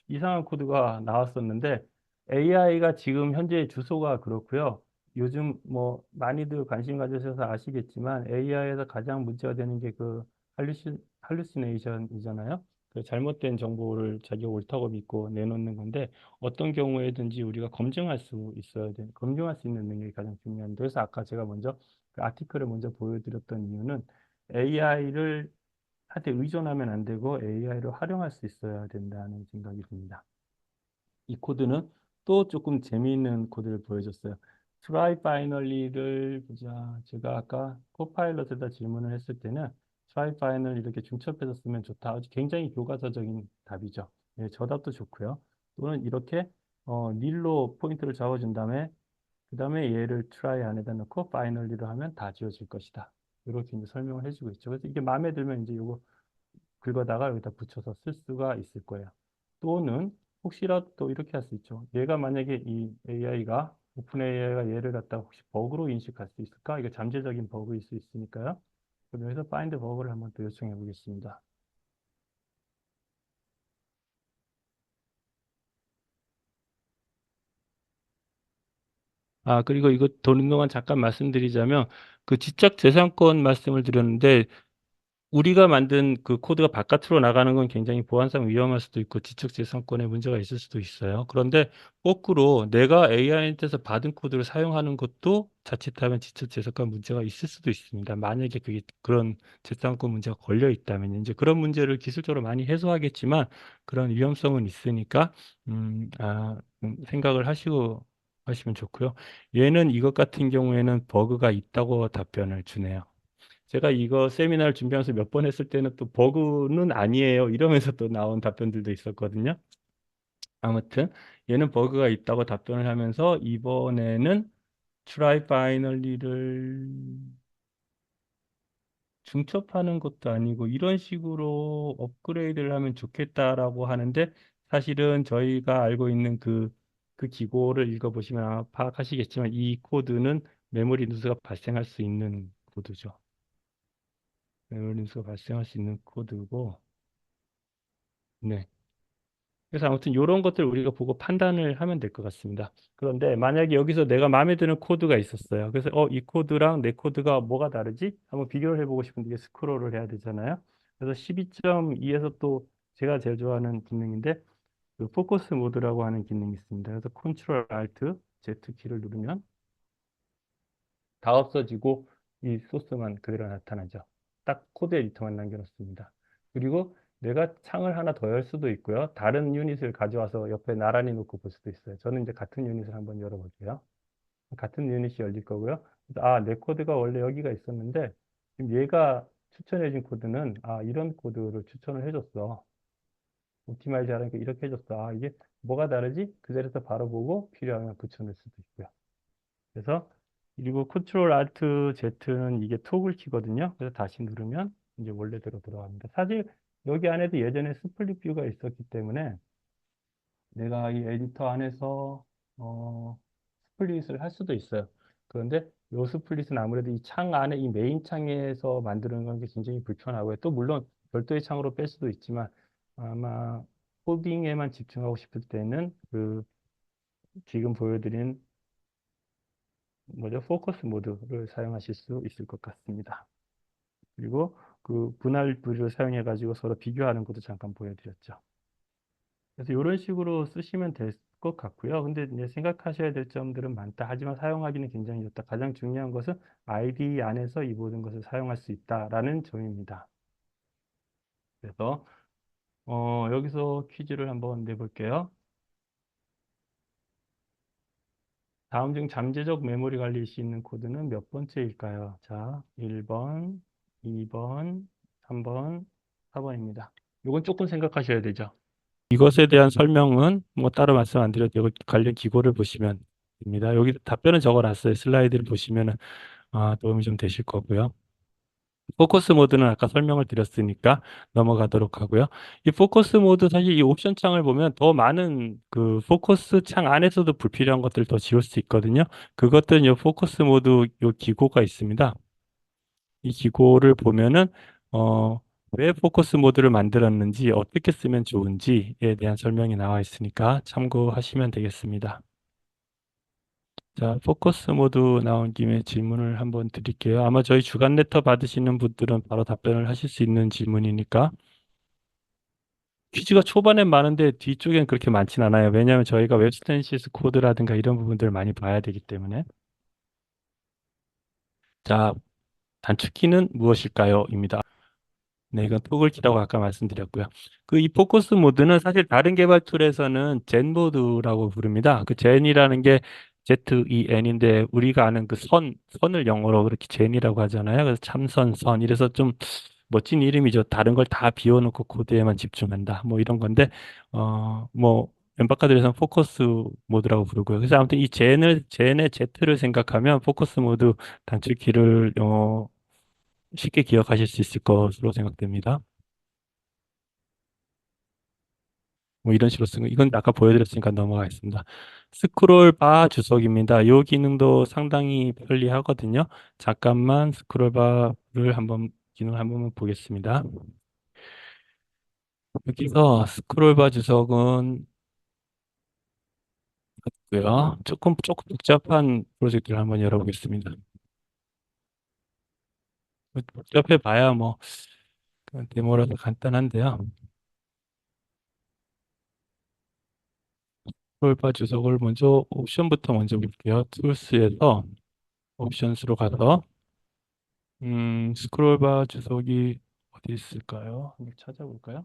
Speaker 1: 이상한 코드가 나왔었는데 AI가 지금 현재 주소가 그렇고요. 요즘 뭐 많이들 관심 가지셔서 아시겠지만 AI에서 가장 문제가 되는 게 그 할루시네이션이잖아요. 그 잘못된 정보를 자기가 옳다고 믿고 내놓는 건데 어떤 경우에든지 우리가 검증할 수 있어야 돼. 검증할 수 있는 능력이 가장 중요한데 그래서 아까 제가 먼저 그 아티클을 먼저 보여드렸던 이유는 AI를 한테 의존하면 안 되고 AI를 활용할 수 있어야 된다는 생각이 듭니다. 이 코드는 또 조금 재미있는 코드를 보여줬어요. try binary를 보자. 제가 아까 코파일럿에다 질문을 했을 때는 try binary 이렇게 중첩해서 쓰면 좋다. 아주 굉장히 교과서적인 답이죠. 예, 저 답도 좋고요. 또는 이렇게 닐로 포인트를 잡아준 다음에 그 다음에 얘를 try 안에다 넣고 binary로 하면 다 지워질 것이다. 이렇게 이제 설명을 해주고 있죠. 그래서 이게 마음에 들면 이제 이거 긁어다가 여기다 붙여서 쓸 수가 있을 거예요. 또는 혹시라도 또 이렇게 할 수 있죠. 얘가 만약에 이 AI가 오픈 AI가 얘를 갖다 혹시 버그로 인식할 수 있을까? 이게 잠재적인 버그일 수 있으니까요. 그래서 find 버그를 한번 또 요청해 보겠습니다. 아, 그리고 이거 도는 동안 잠깐 말씀드리자면 그 지적재산권 말씀을 드렸는데 우리가 만든 그 코드가 바깥으로 나가는 건 굉장히 보안상 위험할 수도 있고 지적재산권에 문제가 있을 수도 있어요. 그런데 거꾸로 내가 AI한테서 받은 코드를 사용하는 것도 자칫하면 지적재산권 문제가 있을 수도 있습니다. 만약에 그게 그런 재산권 문제가 걸려 있다면 이제 그런 문제를 기술적으로 많이 해소하겠지만 그런 위험성은 있으니까 생각을 하시고 하시면 좋고요. 얘는 이것 같은 경우에는 버그가 있다고 답변을 주네요. 제가 이거 세미나를 준비하면서 몇 번 했을 때는 또 버그는 아니에요. 이러면서 또 나온 답변들도 있었거든요. 아무튼 얘는 버그가 있다고 답변을 하면서 이번에는 try binary를 중첩하는 것도 아니고 이런 식으로 업그레이드를 하면 좋겠다라고 하는데 사실은 저희가 알고 있는 그 기고를 읽어보시면 아마 파악하시겠지만 이 코드는 메모리 누수가 발생할 수 있는 코드죠. 메모리 누수가 발생할 수 있는 코드고 네. 그래서 아무튼 이런 것들 우리가 보고 판단을 하면 될 것 같습니다. 그런데 만약에 여기서 내가 마음에 드는 코드가 있었어요. 그래서 이 코드랑 내 코드가 뭐가 다르지? 한번 비교를 해보고 싶은데 이게 스크롤을 해야 되잖아요. 그래서 12.2에서 또 제가 제일 좋아하는 기능인데 그 포커스 모드라고 하는 기능이 있습니다. 그래서 컨트롤 알트 Z 키를 누르면 다 없어지고 이 소스만 그대로 나타나죠. 딱 코드 에디터만 남겨놓습니다. 그리고 내가 창을 하나 더 열 수도 있고요. 다른 유닛을 가져와서 옆에 나란히 놓고 볼 수도 있어요. 저는 이제 같은 유닛을 한번 열어볼게요. 같은 유닛이 열릴 거고요. 아, 내 코드가 원래 여기가 있었는데 지금 얘가 추천해준 코드는 이런 코드를 추천을 해줬어. 옵티마이즈 하라니까 이렇게 해줬어. 이게 뭐가 다르지? 그 자리에서 바로 보고 필요하면 붙여넣을 수도 있고요. 그래서 그리고 컨트롤 알트 Z는 이게 토글 키거든요. 그래서 다시 누르면 이제 원래대로 돌아갑니다. 사실 여기 안에도 예전에 스플릿 뷰가 있었기 때문에 내가 이 에디터 안에서 스플릿을 할 수도 있어요. 그런데 이 스플릿은 아무래도 이 창 안에 이 메인 창에서 만드는 건 굉장히 불편하고요. 또 물론 별도의 창으로 뺄 수도 있지만 아마 코딩에만 집중하고 싶을 때는 그 지금 보여드린 뭐죠? 포커스 모드를 사용하실 수 있을 것 같습니다. 그리고 그 분할 뷰를 사용해 가지고 서로 비교하는 것도 잠깐 보여드렸죠. 그래서 이런 식으로 쓰시면 될 것 같고요. 근데 이제 생각하셔야 될 점들은 많다. 하지만 사용하기는 굉장히 좋다. 가장 중요한 것은 IDE 안에서 이 모든 것을 사용할 수 있다라는 점입니다. 그래서 여기서 퀴즈를 한번 내볼게요. 다음 중 잠재적 메모리 관리일 수 있는 코드는 몇 번째일까요? 자, 1번, 2번, 3번, 4번입니다. 이건 조금 생각하셔야 되죠. 이것에 대한 설명은 뭐 따로 말씀 안 드려도 이거 관련 기고를 보시면 됩니다. 여기 답변은 적어놨어요. 슬라이드를 보시면은 도움이 좀 되실 거고요. 포커스 모드는 아까 설명을 드렸으니까 넘어가도록 하고요. 이 포커스 모드 사실 이 옵션 창을 보면 더 많은 그 포커스 창 안에서도 불필요한 것들을 더 지울 수 있거든요. 그것들은 이 포커스 모드 요 기고가 있습니다. 이 기고를 보면은 어, 왜 포커스 모드를 만들었는지 어떻게 쓰면 좋은지에 대한 설명이 나와 있으니까 참고하시면 되겠습니다. 자, 포커스 모드 나온 김에 질문을 한번 드릴게요. 아마 저희 주간 레터 받으시는 분들은 바로 답변을 하실 수 있는 질문이니까. 퀴즈가 초반엔 많은데 뒤쪽엔 그렇게 많진 않아요. 왜냐하면 저희가 웹스텐시스 코드라든가 이런 부분들을 많이 봐야 되기 때문에. 자, 단축키는 무엇일까요? 입니다. 네, 이건 토글키라고 아까 말씀드렸고요. 그 이 포커스 모드는 사실 다른 개발 툴에서는 젠 모드라고 부릅니다. 그 젠이라는 게 ZEN인데 우리가 아는 그 선을 영어로 그렇게 젠이라고 하잖아요. 그래서 참선, 선. 이래서 좀 멋진 이름이죠. 다른 걸 다 비워놓고 코드에만 집중한다. 뭐 이런 건데, 뭐 엠바카드에서는 포커스 모드라고 부르고요. 그래서 아무튼 이 젠의 Z를 생각하면 포커스 모드 단축키를 쉽게 기억하실 수 있을 것으로 생각됩니다. 뭐 이런 식으로 쓰는 거. 이건 아까 보여드렸으니까 넘어가겠습니다. 스크롤 바 주석입니다. 이 기능도 상당히 편리하거든요. 잠깐만 스크롤 바를 한번 기능을 한번 보겠습니다. 여기서 스크롤 바 주석은 있고요. 조금 복잡한 프로젝트를 한번 열어보겠습니다. 복잡해 봐야 뭐 그건 데모라서 간단한데요. 스크롤 바 주석을 먼저 옵션부터 먼저 볼게요. 툴스에서 옵션스로 가서 스크롤바 주석이 어디 있을까요? 한번 찾아볼까요?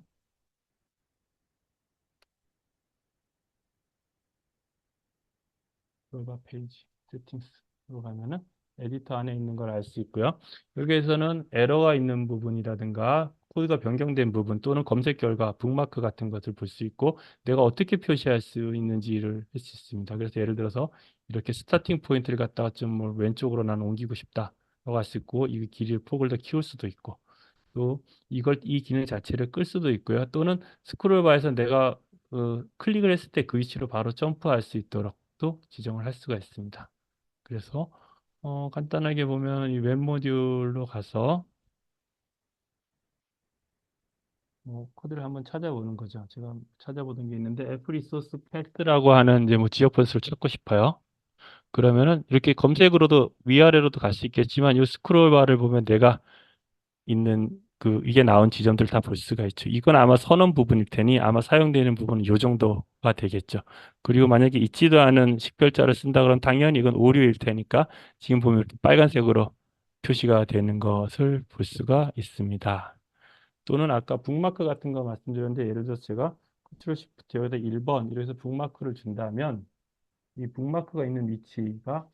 Speaker 1: 스크롤바 페이지 세팅스로 가면은 에디터 안에 있는 걸 알 수 있고요. 여기에서는 에러가 있는 부분이라든가 코드가 변경된 부분 또는 검색 결과, 북마크 같은 것을 볼 수 있고 내가 어떻게 표시할 수 있는지를 할 수 있습니다. 그래서 예를 들어서 이렇게 스타팅 포인트를 갖다가 좀 뭐 왼쪽으로 나는 옮기고 싶다. 라고 할 수 있고 이 길이를 폭을 더 키울 수도 있고 또 이 기능 자체를 끌 수도 있고요. 또는 스크롤 바에서 내가 클릭을 했을 때 그 위치로 바로 점프할 수 있도록 또 지정을 할 수가 있습니다. 그래서 간단하게 보면 이 웹 모듈로 가서 코드를 한번 찾아보는 거죠. 제가 찾아보던 게 있는데 애플 리소스 패스라고 하는 이제 뭐 지역 번호를 찾고 싶어요. 그러면은 이렇게 검색으로도 위아래로도 갈 수 있겠지만 이 스크롤 바를 보면 내가 있는 그 이게 나온 지점들 다 볼 수가 있죠. 이건 아마 선언 부분일 테니 아마 사용되는 부분은 요 정도가 되겠죠. 그리고 만약에 있지도 않은 식별자를 쓴다 그러면 당연히 이건 오류일 테니까 지금 보면 이렇게 빨간색으로 표시가 되는 것을 볼 수가 있습니다. 또는 아까 북마크 같은 거 말씀드렸는데 예를 들어서 제가 Ctrl Shift 여기다 1번 이래서 북마크를 준다면 이 북마크가 있는 위치가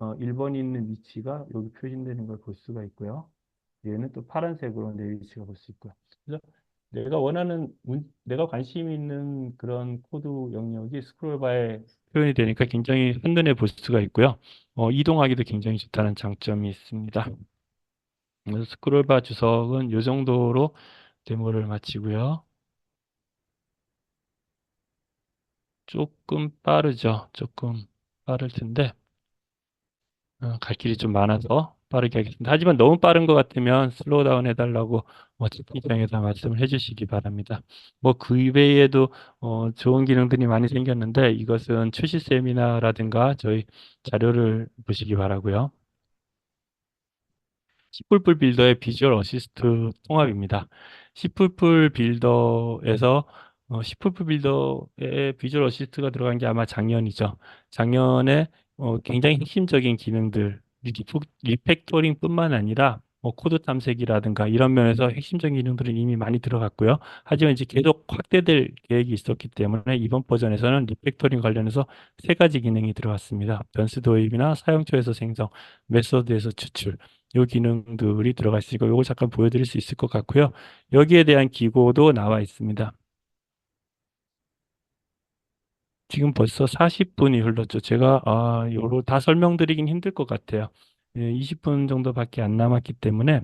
Speaker 1: 1번이 있는 위치가 여기 표시되는 걸 볼 수가 있고요. 얘는 또 파란색으로 내 위치가 볼 수 있고요. 그래서 내가 관심 있는 그런 코드 영역이 스크롤바에 표현이 되니까 굉장히 한눈에 볼 수가 있고요. 이동하기도 굉장히 좋다는 장점이 있습니다. 그래서 스크롤바 주석은 이 정도로 데모를 마치고요. 조금 빠르죠. 조금 빠를 텐데. 갈 길이 좀 많아서 빠르게 하겠습니다. 하지만 너무 빠른 것 같으면 슬로우 다운 해달라고 채팅창에다 말씀을 해주시기 바랍니다. 뭐 그 외에도 좋은 기능들이 많이 생겼는데 이것은 출시 세미나라든가 저희 자료를 보시기 바라고요. 시풀풀 빌더의 비주얼 어시스트 통합입니다. 시풀풀 빌더에서 시풀풀 빌더의 비주얼 어시스트가 들어간 게 아마 작년이죠. 작년에 굉장히 핵심적인 기능들, 리팩토링뿐만 아니라 코드 탐색이라든가 이런 면에서 핵심적인 기능들은 이미 많이 들어갔고요. 하지만 이제 계속 확대될 계획이 있었기 때문에 이번 버전에서는 리팩토링 관련해서 세 가지 기능이 들어갔습니다. 변수 도입이나 사용처에서 생성, 메소드에서 추출. 요 기능들이 들어가 있으니까 요거 잠깐 보여드릴 수 있을 것 같고요. 여기에 대한 기고도 나와 있습니다. 지금 벌써 40분이 흘렀죠. 제가 요거 다 설명드리긴 힘들 것 같아요. 20분 정도밖에 안 남았기 때문에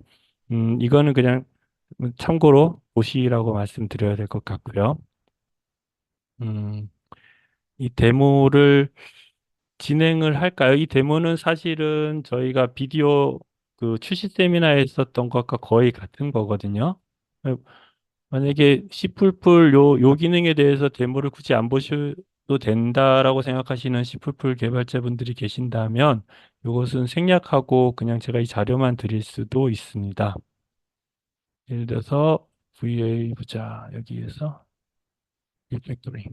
Speaker 1: 이거는 그냥 참고로 보시라고 말씀드려야 될 것 같고요. 음, 이 데모를 진행을 할까요? 이 데모는 사실은 저희가 비디오 그 출시 세미나에 있었던 것과 거의 같은 거거든요. 어, 만약에 C++ 요 기능에 대해서 데모를 굳이 안 보셔도 된다라고 생각하시는 C++ 개발자분들이 계신다면 이것은 생략하고 그냥 제가 이 자료만 드릴 수도 있습니다. 예를 들어서 VA 보자. 여기에서 리팩토링.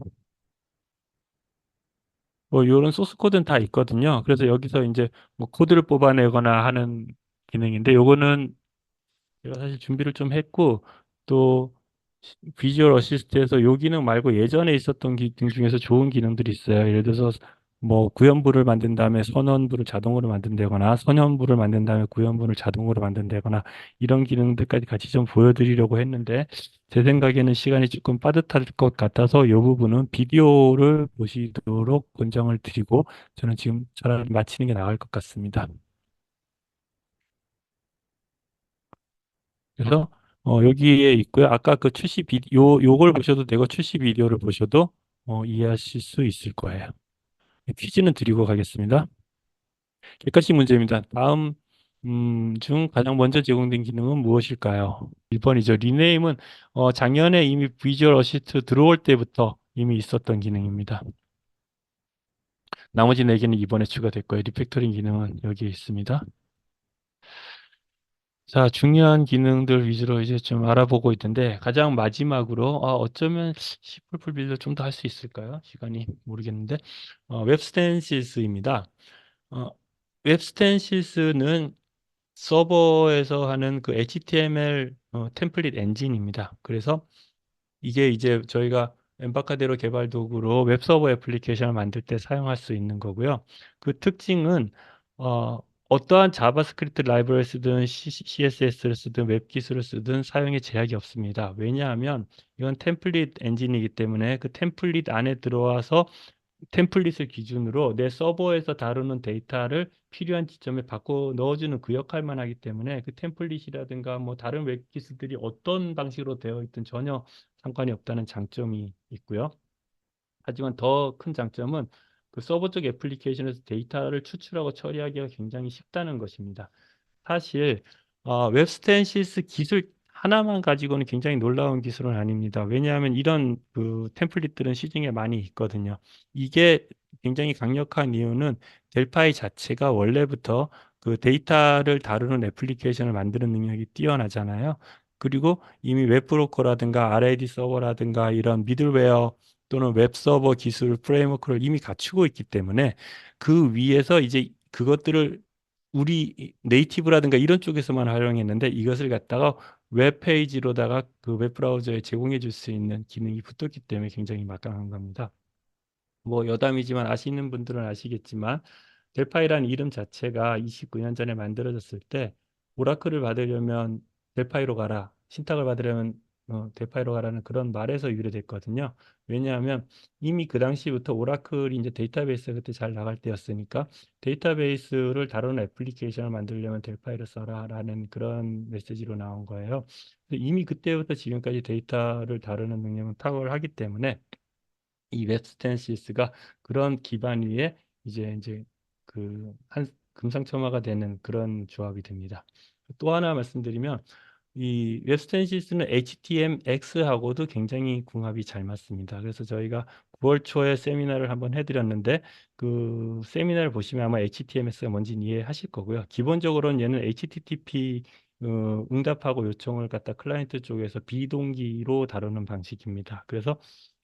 Speaker 1: 뭐 이런 소스 코드는 다 있거든요. 그래서 여기서 이제 뭐 코드를 뽑아내거나 하는 기능인데 요거는 제가 사실 준비를 좀 했고 또 비주얼 어시스트에서 요 기능 말고 예전에 있었던 기능 중에서 좋은 기능들이 있어요. 예를 들어서 뭐 구현부를 만든 다음에 선원부를 자동으로 만든다거나 선현부를 만든 다음에 구현부를 자동으로 만든다거나 이런 기능들까지 같이 좀 보여드리려고 했는데 제 생각에는 시간이 조금 빠듯할 것 같아서 이 부분은 비디오를 보시도록 권장을 드리고 저는 지금 차라리 마치는 게 나을 것 같습니다. 그래서 여기에 있고요. 아까 그 출시 비디오 요걸 보셔도 되고 출시 비디오를 보셔도 이해하실 수 있을 거예요. 퀴즈는 드리고 가겠습니다. 객관식 문제입니다. 다음 중 가장 먼저 제공된 기능은 무엇일까요? 1번이죠. 리네임은 작년에 이미 비주얼 어시스트 들어올 때부터 이미 있었던 기능입니다. 나머지 4개는 이번에 추가됐고요. 리팩토링 기능은 여기에 있습니다. 자, 중요한 기능들 위주로 이제 좀 알아보고 있는데 가장 마지막으로 어쩌면 C++ 빌드 좀 더 할 수 있을까요? 시간이 모르겠는데 웹스텐시스입니다. 어, 웹스텐시스는 서버에서 하는 그 HTML 템플릿 엔진입니다. 그래서 이게 이제 저희가 엠바카데로 개발 도구로 웹서버 애플리케이션을 만들 때 사용할 수 있는 거고요. 그 특징은 어, 어떠한 자바스크립트 라이브러리를 쓰든 CSS를 쓰든 웹 기술을 쓰든 사용에 제약이 없습니다. 왜냐하면 이건 템플릿 엔진이기 때문에 그 템플릿 안에 들어와서 템플릿을 기준으로 내 서버에서 다루는 데이터를 필요한 지점에 바꿔 넣어주는 그 역할만 하기 때문에 그 템플릿이라든가 뭐 다른 웹 기술들이 어떤 방식으로 되어 있든 전혀 상관이 없다는 장점이 있고요. 하지만 더 큰 장점은 그 서버 쪽 애플리케이션에서 데이터를 추출하고 처리하기가 굉장히 쉽다는 것입니다. 사실 웹스텐시스 기술 하나만 가지고는 굉장히 놀라운 기술은 아닙니다. 왜냐하면 이런 그 템플릿들은 시중에 많이 있거든요. 이게 굉장히 강력한 이유는 델파이 자체가 원래부터 그 데이터를 다루는 애플리케이션을 만드는 능력이 뛰어나잖아요. 그리고 이미 웹브로커라든가 RAD 서버라든가 이런 미들웨어 또는 웹서버 기술 프레임워크를 이미 갖추고 있기 때문에 그 위에서 이제 그것들을 우리 네이티브라든가 이런 쪽에서만 활용했는데 이것을 갖다가 웹페이지로다가 그 웹브라우저에 제공해 줄 수 있는 기능이 붙었기 때문에 굉장히 막강한 겁니다. 뭐 여담이지만 아시는 분들은 아시겠지만 델파이라는 이름 자체가 29년 전에 만들어졌을 때 오라클을 받으려면 델파이로 가라, 신탁을 받으려면 델파이로 가라는 그런 말에서 유래됐거든요. 왜냐하면 이미 그 당시부터 오라클이 이제 데이터베이스가 그때 잘 나갈 때였으니까 데이터베이스를 다루는 애플리케이션을 만들려면 델파이를 써라라는 그런 메시지로 나온 거예요. 이미 그때부터 지금까지 데이터를 다루는 능력은 탁월하기 때문에 이 웹스텐시스가 그런 기반 위에 이제 그 한 금상첨화가 되는 그런 조합이 됩니다. 또 하나 말씀드리면 이 웹스텐시스는 HTMX하고도 굉장히 궁합이 잘 맞습니다. 그래서 저희가 9월 초에 세미나를 한번 해드렸는데 그 세미나를 보시면 아마 HTMX가 뭔지 이해하실 거고요. 기본적으로는 얘는 HTTP 응답하고 요청을 갖다 클라이언트 쪽에서 비동기로 다루는 방식입니다. 그래서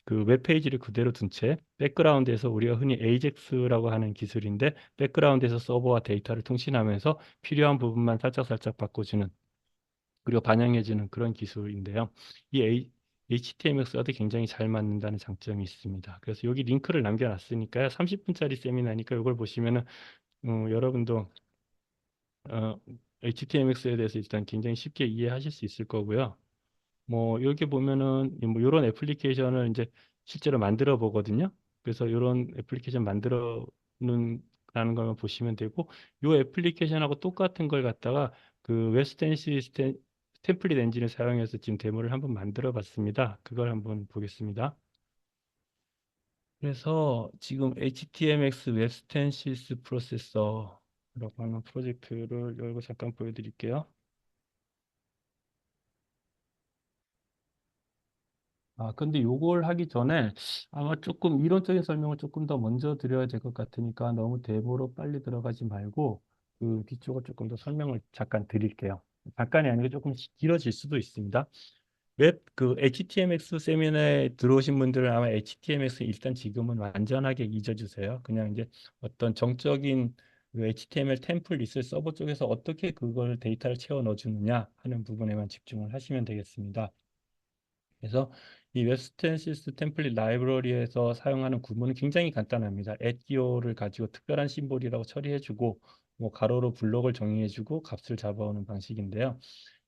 Speaker 1: 그 웹페이지를 그대로 둔 채 백그라운드에서 우리가 흔히 AJAX라고 하는 기술인데 백그라운드에서 서버와 데이터를 통신하면서 필요한 부분만 살짝살짝 바꿔주는 그리고 반영해주는 그런 기술인데요. HTMX와도 굉장히 잘 맞는다는 장점이 있습니다. 그래서 여기 링크를 남겨놨으니까요. 30분짜리 세미나니까 이걸 보시면은 여러분도 어, HTMX에 대해서 일단 굉장히 쉽게 이해하실 수 있을 거고요. 뭐 이렇게 보면은 뭐 이런 애플리케이션을 이제 실제로 만들어 보거든요. 그래서 이런 애플리케이션 만들어는 라는 걸 보시면 되고 이 애플리케이션하고 똑같은 걸 갖다가 그 웹스텐시 템플릿 엔진을 사용해서 지금 데모를 한번 만들어 봤습니다. 그걸 한번 보겠습니다. 그래서 지금 HTMX 웹스텐시스 프로세서라고 하는 프로젝트를 열고 잠깐 보여드릴게요. 근데 요걸 하기 전에 아마 조금 이론적인 설명을 조금 더 먼저 드려야 될 것 같으니까 너무 데모로 빨리 들어가지 말고 그 뒤쪽을 조금 더 설명을 잠깐 드릴게요. 잠깐이 아니고 조금 길어질 수도 있습니다. 그 HTMX 세미나에 들어오신 분들은 아마 HTMX 일단 지금은 완전하게 잊어주세요. 그냥 이제 어떤 정적인 그 HTML 템플릿을 서버 쪽에서 어떻게 그걸 데이터를 채워 넣어주느냐 하는 부분에만 집중을 하시면 되겠습니다. 그래서 이 웹스텐시스 템플릿 라이브러리에서 사용하는 구문은 굉장히 간단합니다. @기호를 가지고 특별한 심볼이라고 처리해주고 뭐 가로로 블록을 정의해주고 값을 잡아오는 방식인데요.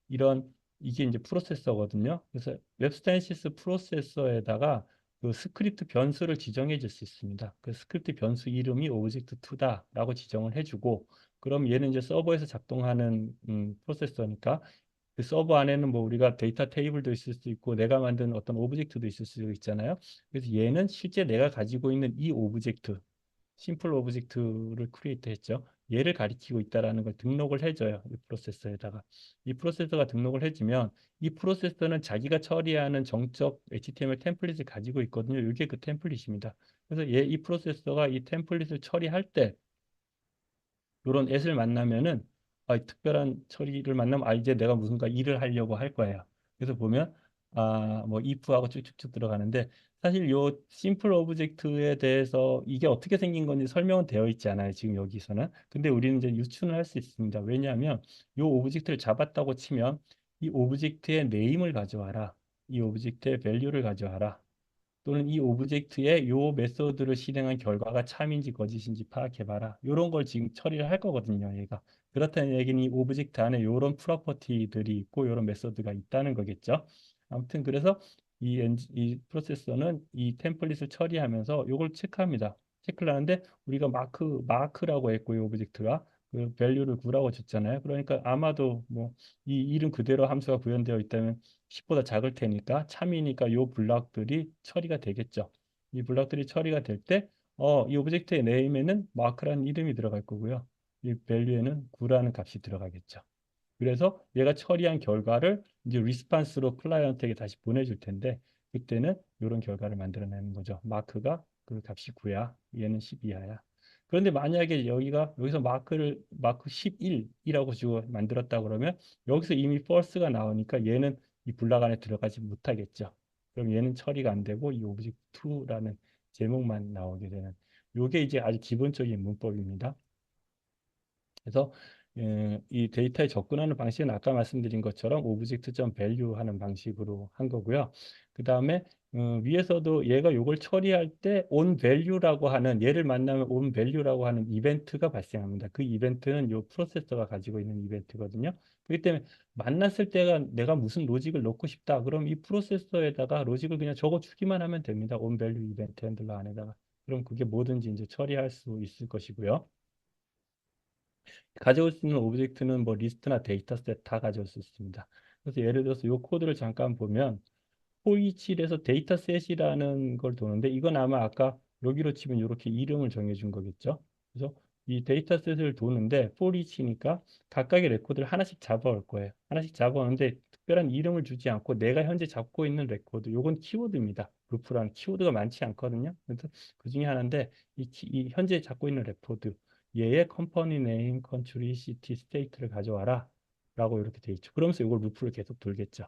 Speaker 1: 이런 이게 이제 프로세서거든요. 그래서 웹스텐시스 프로세서에다가 그 스크립트 변수를 지정해 줄 수 있습니다. 그 스크립트 변수 이름이 object2다라고 지정을 해주고 그럼 얘는 이제 서버에서 작동하는 프로세서니까 그 서버 안에는 뭐 우리가 데이터 테이블도 있을 수 있고 내가 만든 어떤 오브젝트도 있을 수 있잖아요. 그래서 얘는 실제 내가 가지고 있는 이 오브젝트, 심플 오브젝트를 크리에이트 했죠. 얘를 가리키고 있다라는 걸 등록을 해줘요. 이 프로세서에다가. 이 프로세서가 등록을 해주면 이 프로세서는 자기가 처리하는 정적 HTML 템플릿을 가지고 있거든요. 이게 그 템플릿입니다. 그래서 이 프로세서가 이 템플릿을 처리할 때 이런 앳을 만나면은 특별한 처리를 만나면 이제 내가 무슨가 일을 하려고 할 거예요. 그래서 보면 뭐 if하고 쭉쭉쭉 들어가는데 사실 요 심플 오브젝트에 대해서 이게 어떻게 생긴 건지 설명은 되어 있지 않아요. 지금 여기서는. 근데 우리는 이제 유추는 할 수 있습니다. 왜냐하면 요 오브젝트를 잡았다고 치면 이 오브젝트의 네임을 가져와라. 이 오브젝트의 밸류를 가져와라. 또는 이 오브젝트의 요 메소드를 실행한 결과가 참인지 거짓인지 파악해봐라. 이런 걸 지금 처리를 할 거거든요, 얘가. 그렇다는 얘기는 이 오브젝트 안에 이런 프로퍼티들이 있고 이런 메소드가 있다는 거겠죠. 아무튼 그래서 이 프로세서는 이 템플릿을 처리하면서 이걸 체크합니다. 체크를 하는데 우리가 마크라고 했고 이 오브젝트가 그 밸류를 9라고 줬잖아요. 그러니까 아마도 뭐 이 이름 그대로 함수가 구현되어 있다면 10보다 작을 테니까 참이니까 요 블럭들이 처리가 되겠죠. 이 블럭들이 처리가 될 때, 이 오브젝트의 네임에는 마크라는 이름이 들어갈 거고요. 이 밸류에는 9라는 값이 들어가겠죠. 그래서 얘가 처리한 결과를 이제 리스판스로 클라이언트에게 다시 보내줄 텐데 그때는 이런 결과를 만들어내는 거죠. 마크가 그 값이 9야. 얘는 12야야. 그런데 만약에 여기서 마크 11이라고 주고 만들었다 그러면 여기서 이미 false가 나오니까 얘는 이 블락 안에 들어가지 못하겠죠. 그럼 얘는 처리가 안 되고 이 object2라는 제목만 나오게 되는 요게 이제 아주 기본적인 문법입니다. 그래서 이 데이터에 접근하는 방식은 아까 말씀드린 것처럼 object.value 하는 방식으로 한 거고요. 그 다음에 위에서도 얘가 요걸 처리할 때 onValue라고 하는 얘를 만나면 onValue라고 하는 이벤트가 발생합니다. 그 이벤트는 요 프로세서가 가지고 있는 이벤트거든요. 그렇기 때문에 만났을 때가 내가 무슨 로직을 넣고 싶다. 그럼 이 프로세서에다가 로직을 그냥 적어 주기만 하면 됩니다. onValue 이벤트 핸들러 안에다가. 그럼 그게 뭐든지 이제 처리할 수 있을 것이고요. 가져올 수 있는 오브젝트는 뭐 리스트나 데이터셋 다 가져올 수 있습니다. 그래서 예를 들어서 이 코드를 잠깐 보면 포이치에서 데이터셋이라는 걸 도는데 이건 아마 아까 여기로 치면 이렇게 이름을 정해준 거겠죠. 그래서 이 데이터셋을 도는데 포이치니까 각각의 레코드를 하나씩 잡아올 거예요. 하나씩 잡아오는데 특별한 이름을 주지 않고 내가 현재 잡고 있는 레코드, 요건 키워드입니다. 루프라는 키워드가 많지 않거든요. 그래서 그 중에 하나인데 이 현재 잡고 있는 레코드 얘의 컴퍼니 네임, 컨트리, 시티, 스테이트를 가져와라 라고 이렇게 돼 있죠. 그러면서 이걸 루프를 계속 돌겠죠.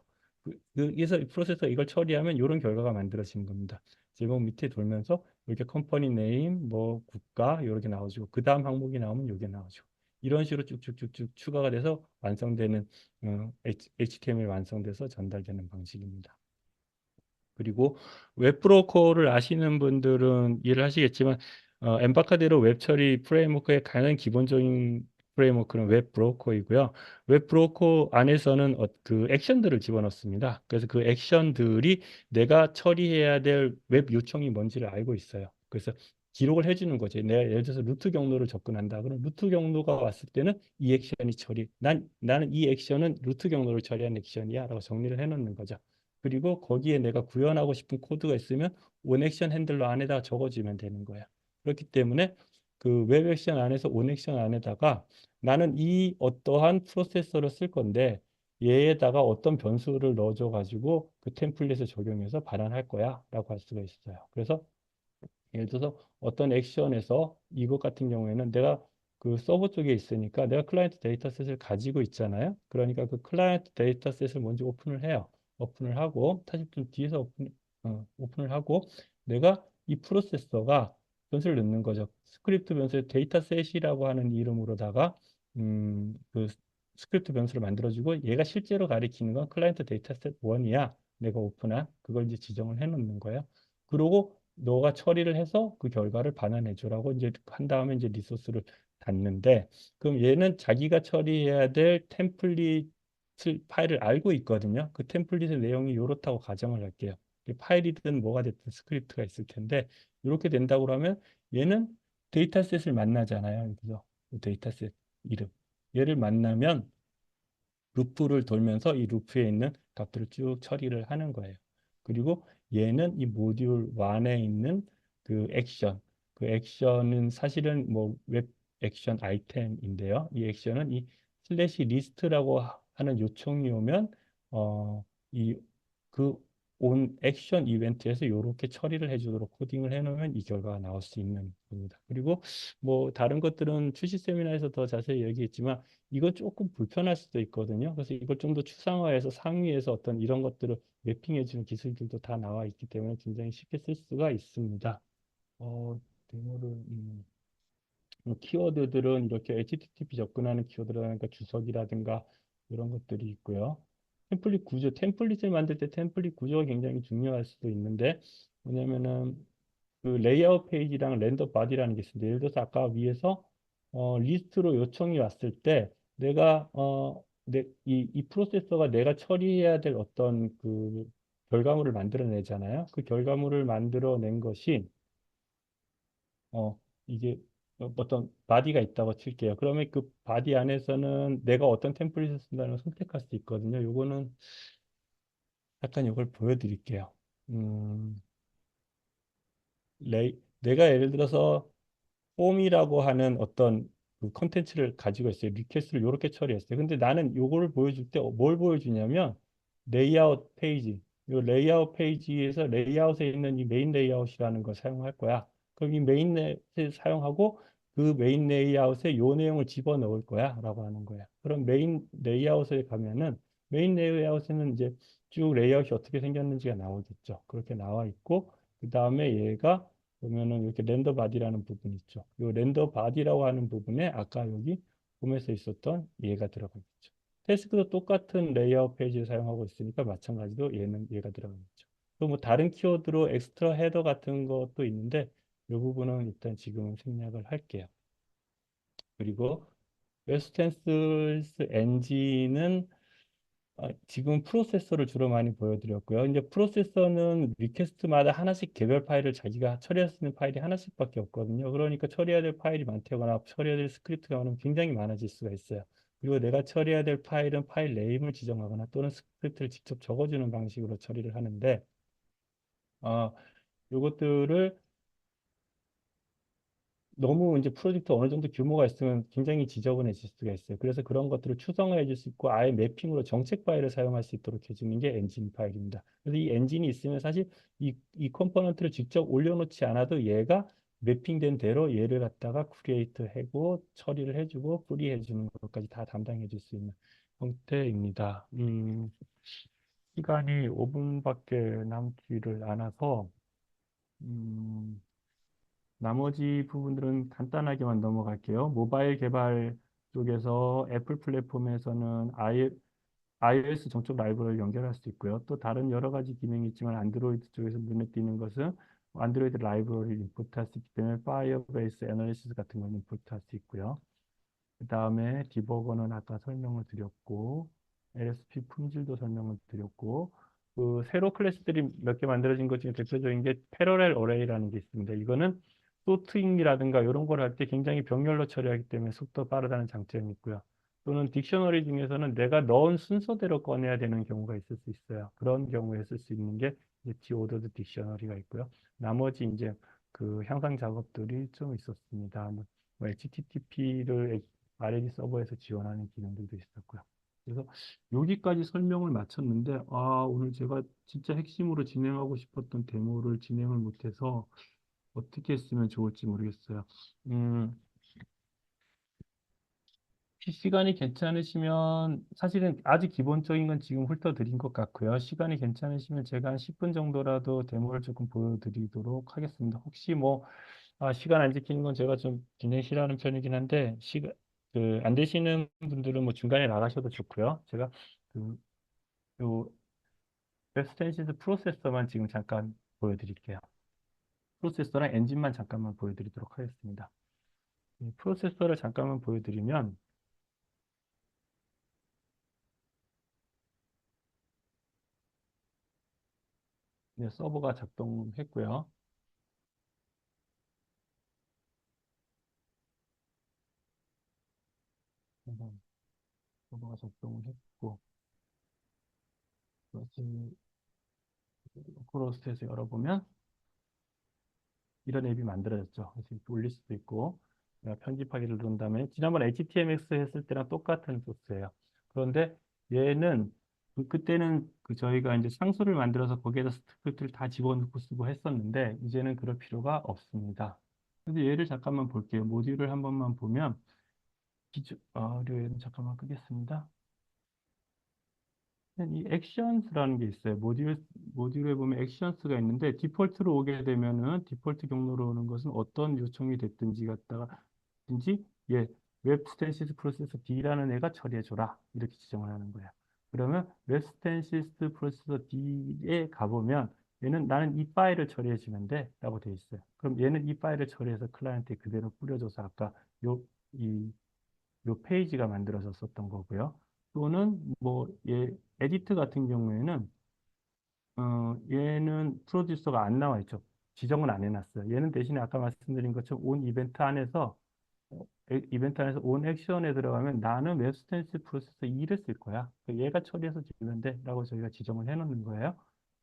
Speaker 1: 그래서 이 프로세서 이걸 처리하면 이런 결과가 만들어지는 겁니다. 제목 밑에 돌면서 이렇게 컴퍼니 네임, 뭐 국가 이렇게 나오죠. 그 다음 항목이 나오면 이게 나오죠. 이런 식으로 쭉쭉쭉쭉 추가가 돼서 완성되는 HTML 완성돼서 전달되는 방식입니다. 그리고 웹 브로커를 아시는 분들은 이해를 하시겠지만 엠바카데로 웹 처리 프레임워크의 가장 기본적인 프레임워크는 웹 브로커이고요. 웹 브로커 안에서는 그 액션들을 집어넣습니다. 그래서 그 액션들이 내가 처리해야 될 웹 요청이 뭔지를 알고 있어요. 그래서 기록을 해주는 거지. 내가 예를 들어서 루트 경로를 접근한다. 그럼 루트 경로가 왔을 때는 이 액션이 나는 이 액션은 루트 경로를 처리한 액션이야라고 정리를 해놓는 거죠. 그리고 거기에 내가 구현하고 싶은 코드가 있으면 온 액션 핸들러 안에다가 적어주면 되는 거야. 그렇기 때문에 그 웹 액션 안에서 온 액션 안에다가 나는 이 어떠한 프로세서를 쓸 건데 얘에다가 어떤 변수를 넣어줘 가지고 그 템플릿을 적용해서 발현할 거야라고 할 수가 있어요. 그래서 예를 들어서 어떤 액션에서 이것 같은 경우에는 내가 그 서버 쪽에 있으니까 내가 클라이언트 데이터셋을 가지고 있잖아요. 그러니까 그 클라이언트 데이터셋을 먼저 오픈을 해요. 오픈을 하고 사실 좀 뒤에서 오픈을 하고 내가 이 프로세서가 변수를 넣는 거죠. 스크립트 변수에 데이터셋이라고 하는 이름으로다가 그 스크립트 변수를 만들어주고 얘가 실제로 가리키는 건 클라이언트 데이터셋 1이야. 내가 오픈한 그걸 이제 지정을 해 놓는 거예요. 그리고 너가 처리를 해서 그 결과를 반환해 주라고 이제 한 다음에 이제 리소스를 닫는데 그럼 얘는 자기가 처리해야 될 템플릿 파일을 알고 있거든요. 그 템플릿의 내용이 이렇다고 가정을 할게요. 파일이든 뭐가 됐든 스크립트가 있을 텐데 이렇게 된다고 그러면 얘는 데이터셋을 만나잖아요. 그래서 데이터셋 이름 얘를 만나면 루프를 돌면서 이 루프에 있는 값들을 쭉 처리를 하는 거예요. 그리고 얘는 이 모듈 1에 있는 그 액션, 그 액션은 사실은 뭐 웹 액션 아이템인데요. 이 액션은 이 슬래시 리스트라고 하는 요청이 오면 이 그 온 액션 이벤트에서 이렇게 처리를 해주도록 코딩을 해놓으면 이 결과가 나올 수 있는 겁니다. 그리고 뭐 다른 것들은 출시 세미나에서 더 자세히 얘기했지만 이건 조금 불편할 수도 있거든요. 그래서 이걸 좀 더 추상화해서 상위에서 어떤 이런 것들을 매핑해주는 기술들도 다 나와 있기 때문에 굉장히 쉽게 쓸 수가 있습니다. 데모를 키워드들은 이렇게 HTTP 접근하는 키워드라든가 주석이라든가 이런 것들이 있고요. 템플릿을 만들 때 템플릿 구조가 굉장히 중요할 수도 있는데 뭐냐면은 그 레이아웃 페이지랑 렌더 바디라는 게 있습니다. 예를 들어서 아까 위에서 리스트로 요청이 왔을 때 내가 이 프로세서가 내가 처리해야 될 어떤 그 결과물을 만들어내잖아요. 그 결과물을 만들어낸 것이 어, 이게 어떤 바디가 있다고 칠게요. 그러면 그 바디 안에서는 내가 어떤 템플릿을 쓴다는 걸 선택할 수 있거든요. 요거는 약간 이걸 보여드릴게요. 음, 내가 예를 들어서 폼이라고 하는 어떤 그 컨텐츠를 가지고 있어요. 리퀘스트를 이렇게 처리했어요. 근데 나는 요거를 보여줄 때 뭘 보여주냐면 레이아웃 페이지. 이 레이아웃 페이지에서 레이아웃에 있는 이 메인 레이아웃이라는 걸 사용할 거야. 그럼 이 메인 레이아웃을 사용하고 그 메인 레이아웃에 요 내용을 집어넣을 거야 라고 하는 거야. 그럼 메인 레이아웃에 가면은 메인 레이아웃에는 이제 쭉 레이아웃이 어떻게 생겼는지가 나오겠죠. 그렇게 나와 있고 그 다음에 얘가 보면은 이렇게 렌더 바디라는 부분이 있죠. 이 렌더 바디라고 하는 부분에 아까 여기 홈에서 있었던 얘가 들어가겠죠. 태스크도 똑같은 레이아웃 페이지를 사용하고 있으니까 마찬가지로 얘가 들어가겠죠. 또 뭐 다른 키워드로 엑스트라 헤더 같은 것도 있는데 이 부분은 일단 지금은 생략을 할게요. 그리고 웹스텐스 엔진은 지금 프로세서를 주로 많이 보여드렸고요. 이제 프로세서는 리퀘스트마다 하나씩 개별 파일을 자기가 처리할 수 있는 파일이 하나씩밖에 없거든요. 그러니까 처리해야 될 파일이 많다거나 처리해야 될 스크립트가 많으면 굉장히 많아질 수가 있어요. 그리고 내가 처리해야 될 파일은 파일 네임을 지정하거나 또는 스크립트를 직접 적어주는 방식으로 처리를 하는데 어, 이것들을 너무 이제 프로젝트 어느 정도 규모가 있으면 굉장히 지저분해질 수가 있어요. 그래서 그런 것들을 추상화해 줄 수 있고 아예 매핑으로 정책 파일을 사용할 수 있도록 해주는 게 엔진 파일입니다. 그래서 이 엔진이 있으면 사실 이 컴포넌트를 직접 올려놓지 않아도 얘가 매핑된 대로 얘를 갖다가 크리에이트 하고 처리를 해주고 뿌리해 주는 것까지 다 담당해 줄 수 있는 형태입니다. 시간이 5분밖에 남지를 않아서 음, 나머지 부분들은 간단하게만 넘어갈게요. 모바일 개발 쪽에서 애플 플랫폼에서는 iOS 정적 라이브러리를 연결할 수 있고요. 또 다른 여러 가지 기능이 있지만 안드로이드 쪽에서 눈에 띄는 것은 안드로이드 라이브러리를 임포트할 수 있기 때문에 파이어베이스 애널리시스 같은 걸 임포트할 수 있고요. 그 다음에 디버거는 아까 설명을 드렸고 LSP 품질도 설명을 드렸고 그 새로 클래스들이 몇 개 만들어진 것 중에 대표적인 게 패러렐 어레이라는 게 있습니다. 이거는 소트잉이라든가 이런 걸 할 때 굉장히 병렬로 처리하기 때문에 속도 빠르다는 장점이 있고요. 또는 딕셔너리 중에서는 내가 넣은 순서대로 꺼내야 되는 경우가 있을 수 있어요. 그런 경우에 쓸 수 있는 게 이제 디오더드 딕셔너리가 있고요. 나머지 이제 그 향상 작업들이 좀 있었습니다. 뭐 HTTP를 RAD 서버에서 지원하는 기능들도 있었고요. 그래서 여기까지 설명을 마쳤는데, 오늘 제가 진짜 핵심으로 진행하고 싶었던 데모를 진행을 못해서 어떻게 했으면 좋을지 모르겠어요. 음, 혹시 시간이 괜찮으시면, 사실은 아주 기본적인 건 지금 훑어드린 것 같고요. 시간이 괜찮으시면 제가 한 10분 정도라도 데모를 조금 보여드리도록 하겠습니다. 혹시 뭐, 시간 안 지키는 건 제가 좀 진행 싫어하는 편이긴 한데, 안 되시는 분들은 뭐 중간에 나가셔도 좋고요. 제가 그, 요, 웹스텐시스 프로세서만 지금 잠깐 보여드릴게요. 프로세서랑 엔진만 잠깐만 보여드리도록 하겠습니다. 이 프로세서를 잠깐만 보여드리면, 이제 서버가 작동했고요. 그래서 서버가 작동을 했고, 다시 로컬호스트에서 열어보면 이런 앱이 만들어졌죠. 그래서 이렇게 올릴 수도 있고, 내가 편집하기를 누른 다음에 지난번 HTMX 했을 때랑 똑같은 소스예요. 그런데 얘는 그때는 그 저희가 이제 상수를 만들어서 거기에다 스크립트를 다 집어넣고 쓰고 했었는데 이제는 그럴 필요가 없습니다. 근데 얘를 잠깐만 볼게요. 모듈을 한 번만 보면 얘는 잠깐만 끄겠습니다. 이 액션스라는 게 있어요. 모듈에 보면 액션스가 있는데 디폴트로 오게 되면은 디폴트 경로로 오는 것은 어떤 요청이 됐든지 든지 예, 웹 스탠시스 프로세서 D라는 애가 처리해 줘라. 이렇게 지정을 하는 거예요. 그러면 웹 스탠시스 프로세서 D에 가보면 얘는 나는 이 파일을 처리해 주면 돼라고 돼 있어요. 그럼 얘는 이 파일을 처리해서 클라이언트에 그대로 뿌려줘서 아까 요, 이 요 페이지가 만들어졌었던 거고요. 또는 뭐 에디트 같은 경우에는 얘는 프로듀서가 안 나와 있죠. 지정은 안 해놨어요. 얘는 대신에 아까 말씀드린 것처럼 온 이벤트 안에서 이벤트 안에서 온 액션에 들어가면 나는 웹스텐스 프로세서 2를 쓸 거야. 얘가 처리해서 주면 돼라고 저희가 지정을 해놓는 거예요.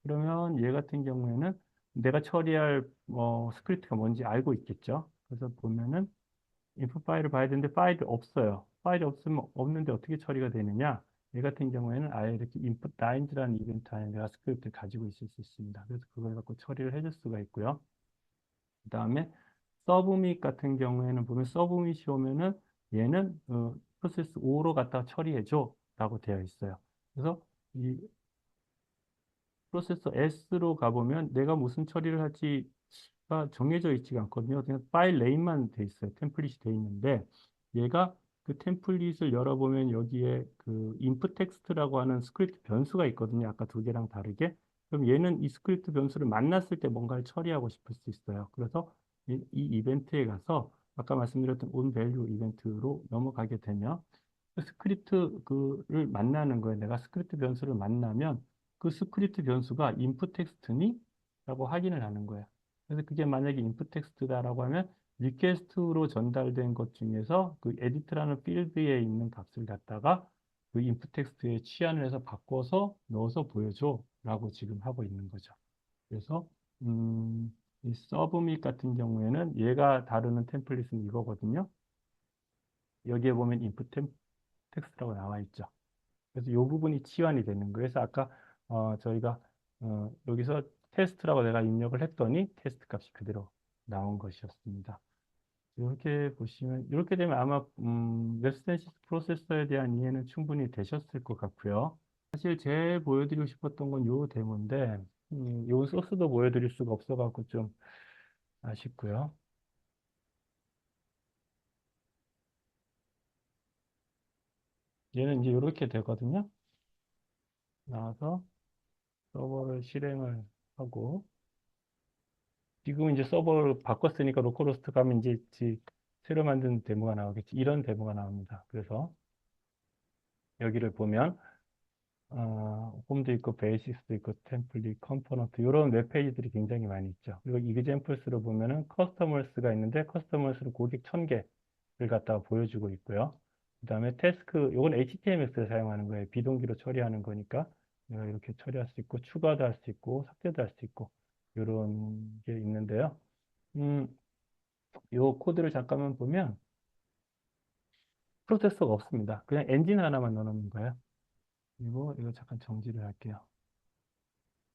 Speaker 1: 그러면 얘 같은 경우에는 내가 처리할 스크립트가 뭔지 알고 있겠죠. 그래서 보면은 인풋 파일을 봐야 되는데 파일이 없어요. 파일이 없으면 없는데 어떻게 처리가 되느냐? 얘 같은 경우에는 아예 이렇게 input lines라는 이벤트 안에 내가 스크립트를 가지고 있을 수 있습니다. 그래서 그걸 갖고 처리를 해줄 수가 있고요. 그 다음에 서브밋 같은 경우에는 보면 서브밋이 오면은 얘는 프로세스 5로 갖다 처리해줘 라고 되어 있어요. 그래서 이 프로세서 S로 가보면 내가 무슨 처리를 할지가 정해져 있지가 않거든요. 그냥 파일 네임만 돼 있어요. 템플릿이 돼 있는데 얘가 그 템플릿을 열어보면 여기에 그 input 텍스트라고 하는 스크립트 변수가 있거든요. 아까 두 개랑 다르게. 그럼 얘는 이 스크립트 변수를 만났을 때 뭔가를 처리하고 싶을 수 있어요. 그래서 이 이벤트에 가서 아까 말씀드렸던 onValue 이벤트로 넘어가게 되면 그 스크립트 그를 만나는 거예요. 내가 스크립트 변수를 만나면 그 스크립트 변수가 input 텍스트니? 라고 확인을 하는 거예요. 그래서 그게 만약에 input 텍스트다라고 하면 리퀘스트로 전달된 것 중에서 그 edit라는 필드에 있는 값을 갖다가 그 input 텍스트에 치환을 해서 바꿔서 넣어서 보여줘 라고 지금 하고 있는 거죠. 그래서 이 서브밋 같은 경우에는 얘가 다루는 템플릿은 이거거든요. 여기에 보면 input 텍스트라고 나와 있죠. 그래서 이 부분이 치환이 되는 거예요. 그래서 아까 저희가 여기서 테스트라고 내가 입력을 했더니 테스트 값이 그대로 나온 것이었습니다. 이렇게 보시면 이렇게 되면 아마 웹스텐시스 프로세서에 대한 이해는 충분히 되셨을 것 같고요. 사실 제 보여드리고 싶었던 건 요 데모인데 요 소스도 보여드릴 수가 없어갖고 좀 아쉽고요. 얘는 이제 이렇게 되거든요. 나와서 서버를 실행을 하고 지금 이제 서버를 바꿨으니까 로컬호스트 가면 이제 새로 만든 데모가 나오겠지. 이런 데모가 나옵니다. 그래서 여기를 보면 홈도 있고 베이식스도 있고 템플릿, 컴포넌트 이런 웹페이지들이 굉장히 많이 있죠. 그리고 이그젠플스로 보면은 커스터머스가 있는데 커스터머스는 고객 1000개를 갖다가 보여주고 있고요. 그다음에 태스크, 이건 HTMX를 사용하는 거예요. 비동기로 처리하는 거니까 내가 이렇게 처리할 수 있고 추가도 할 수 있고 삭제도 할 수 있고 이런 게 있는데요. 음, 요 코드를 잠깐만 보면 프로세서가 없습니다. 그냥 엔진 하나만 넣어놓는 거예요. 그리고 이거 잠깐 정지를 할게요.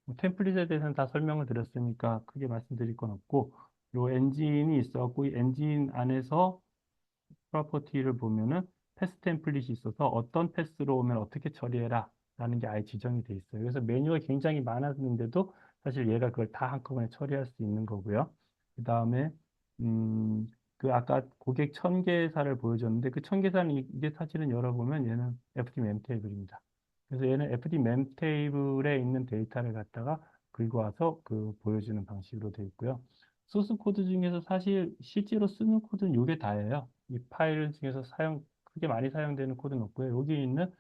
Speaker 1: 뭐 템플릿에 대해서는 다 설명을 드렸으니까 크게 말씀드릴 건 없고, 요 엔진이 있어갖고 이 엔진 안에서 프로퍼티를 보면은 패스 템플릿이 있어서 어떤 패스로 오면 어떻게 처리해라 라는 게 아예 지정이 돼 있어요. 그래서 메뉴가 굉장히 많았는데도 사실 얘가 그걸 다 한꺼번에 처리할 수 있는 거고요. 그 다음에 그 아까 고객 1000개사를 보여줬는데 그 1000개사는 이게 사실은 열어보면 얘는 FD 멤 테이블입니다. 그래서 얘는 FD 멤 테이블에 있는 데이터를 갖다가 긁어 와서 그 보여주는 방식으로 되어 있고요. 소스 코드 중에서 사실 실제로 쓰는 코드는 이게 다예요. 이 파일 중에서 크게 많이 사용되는 코드는 없고요. 여기 있는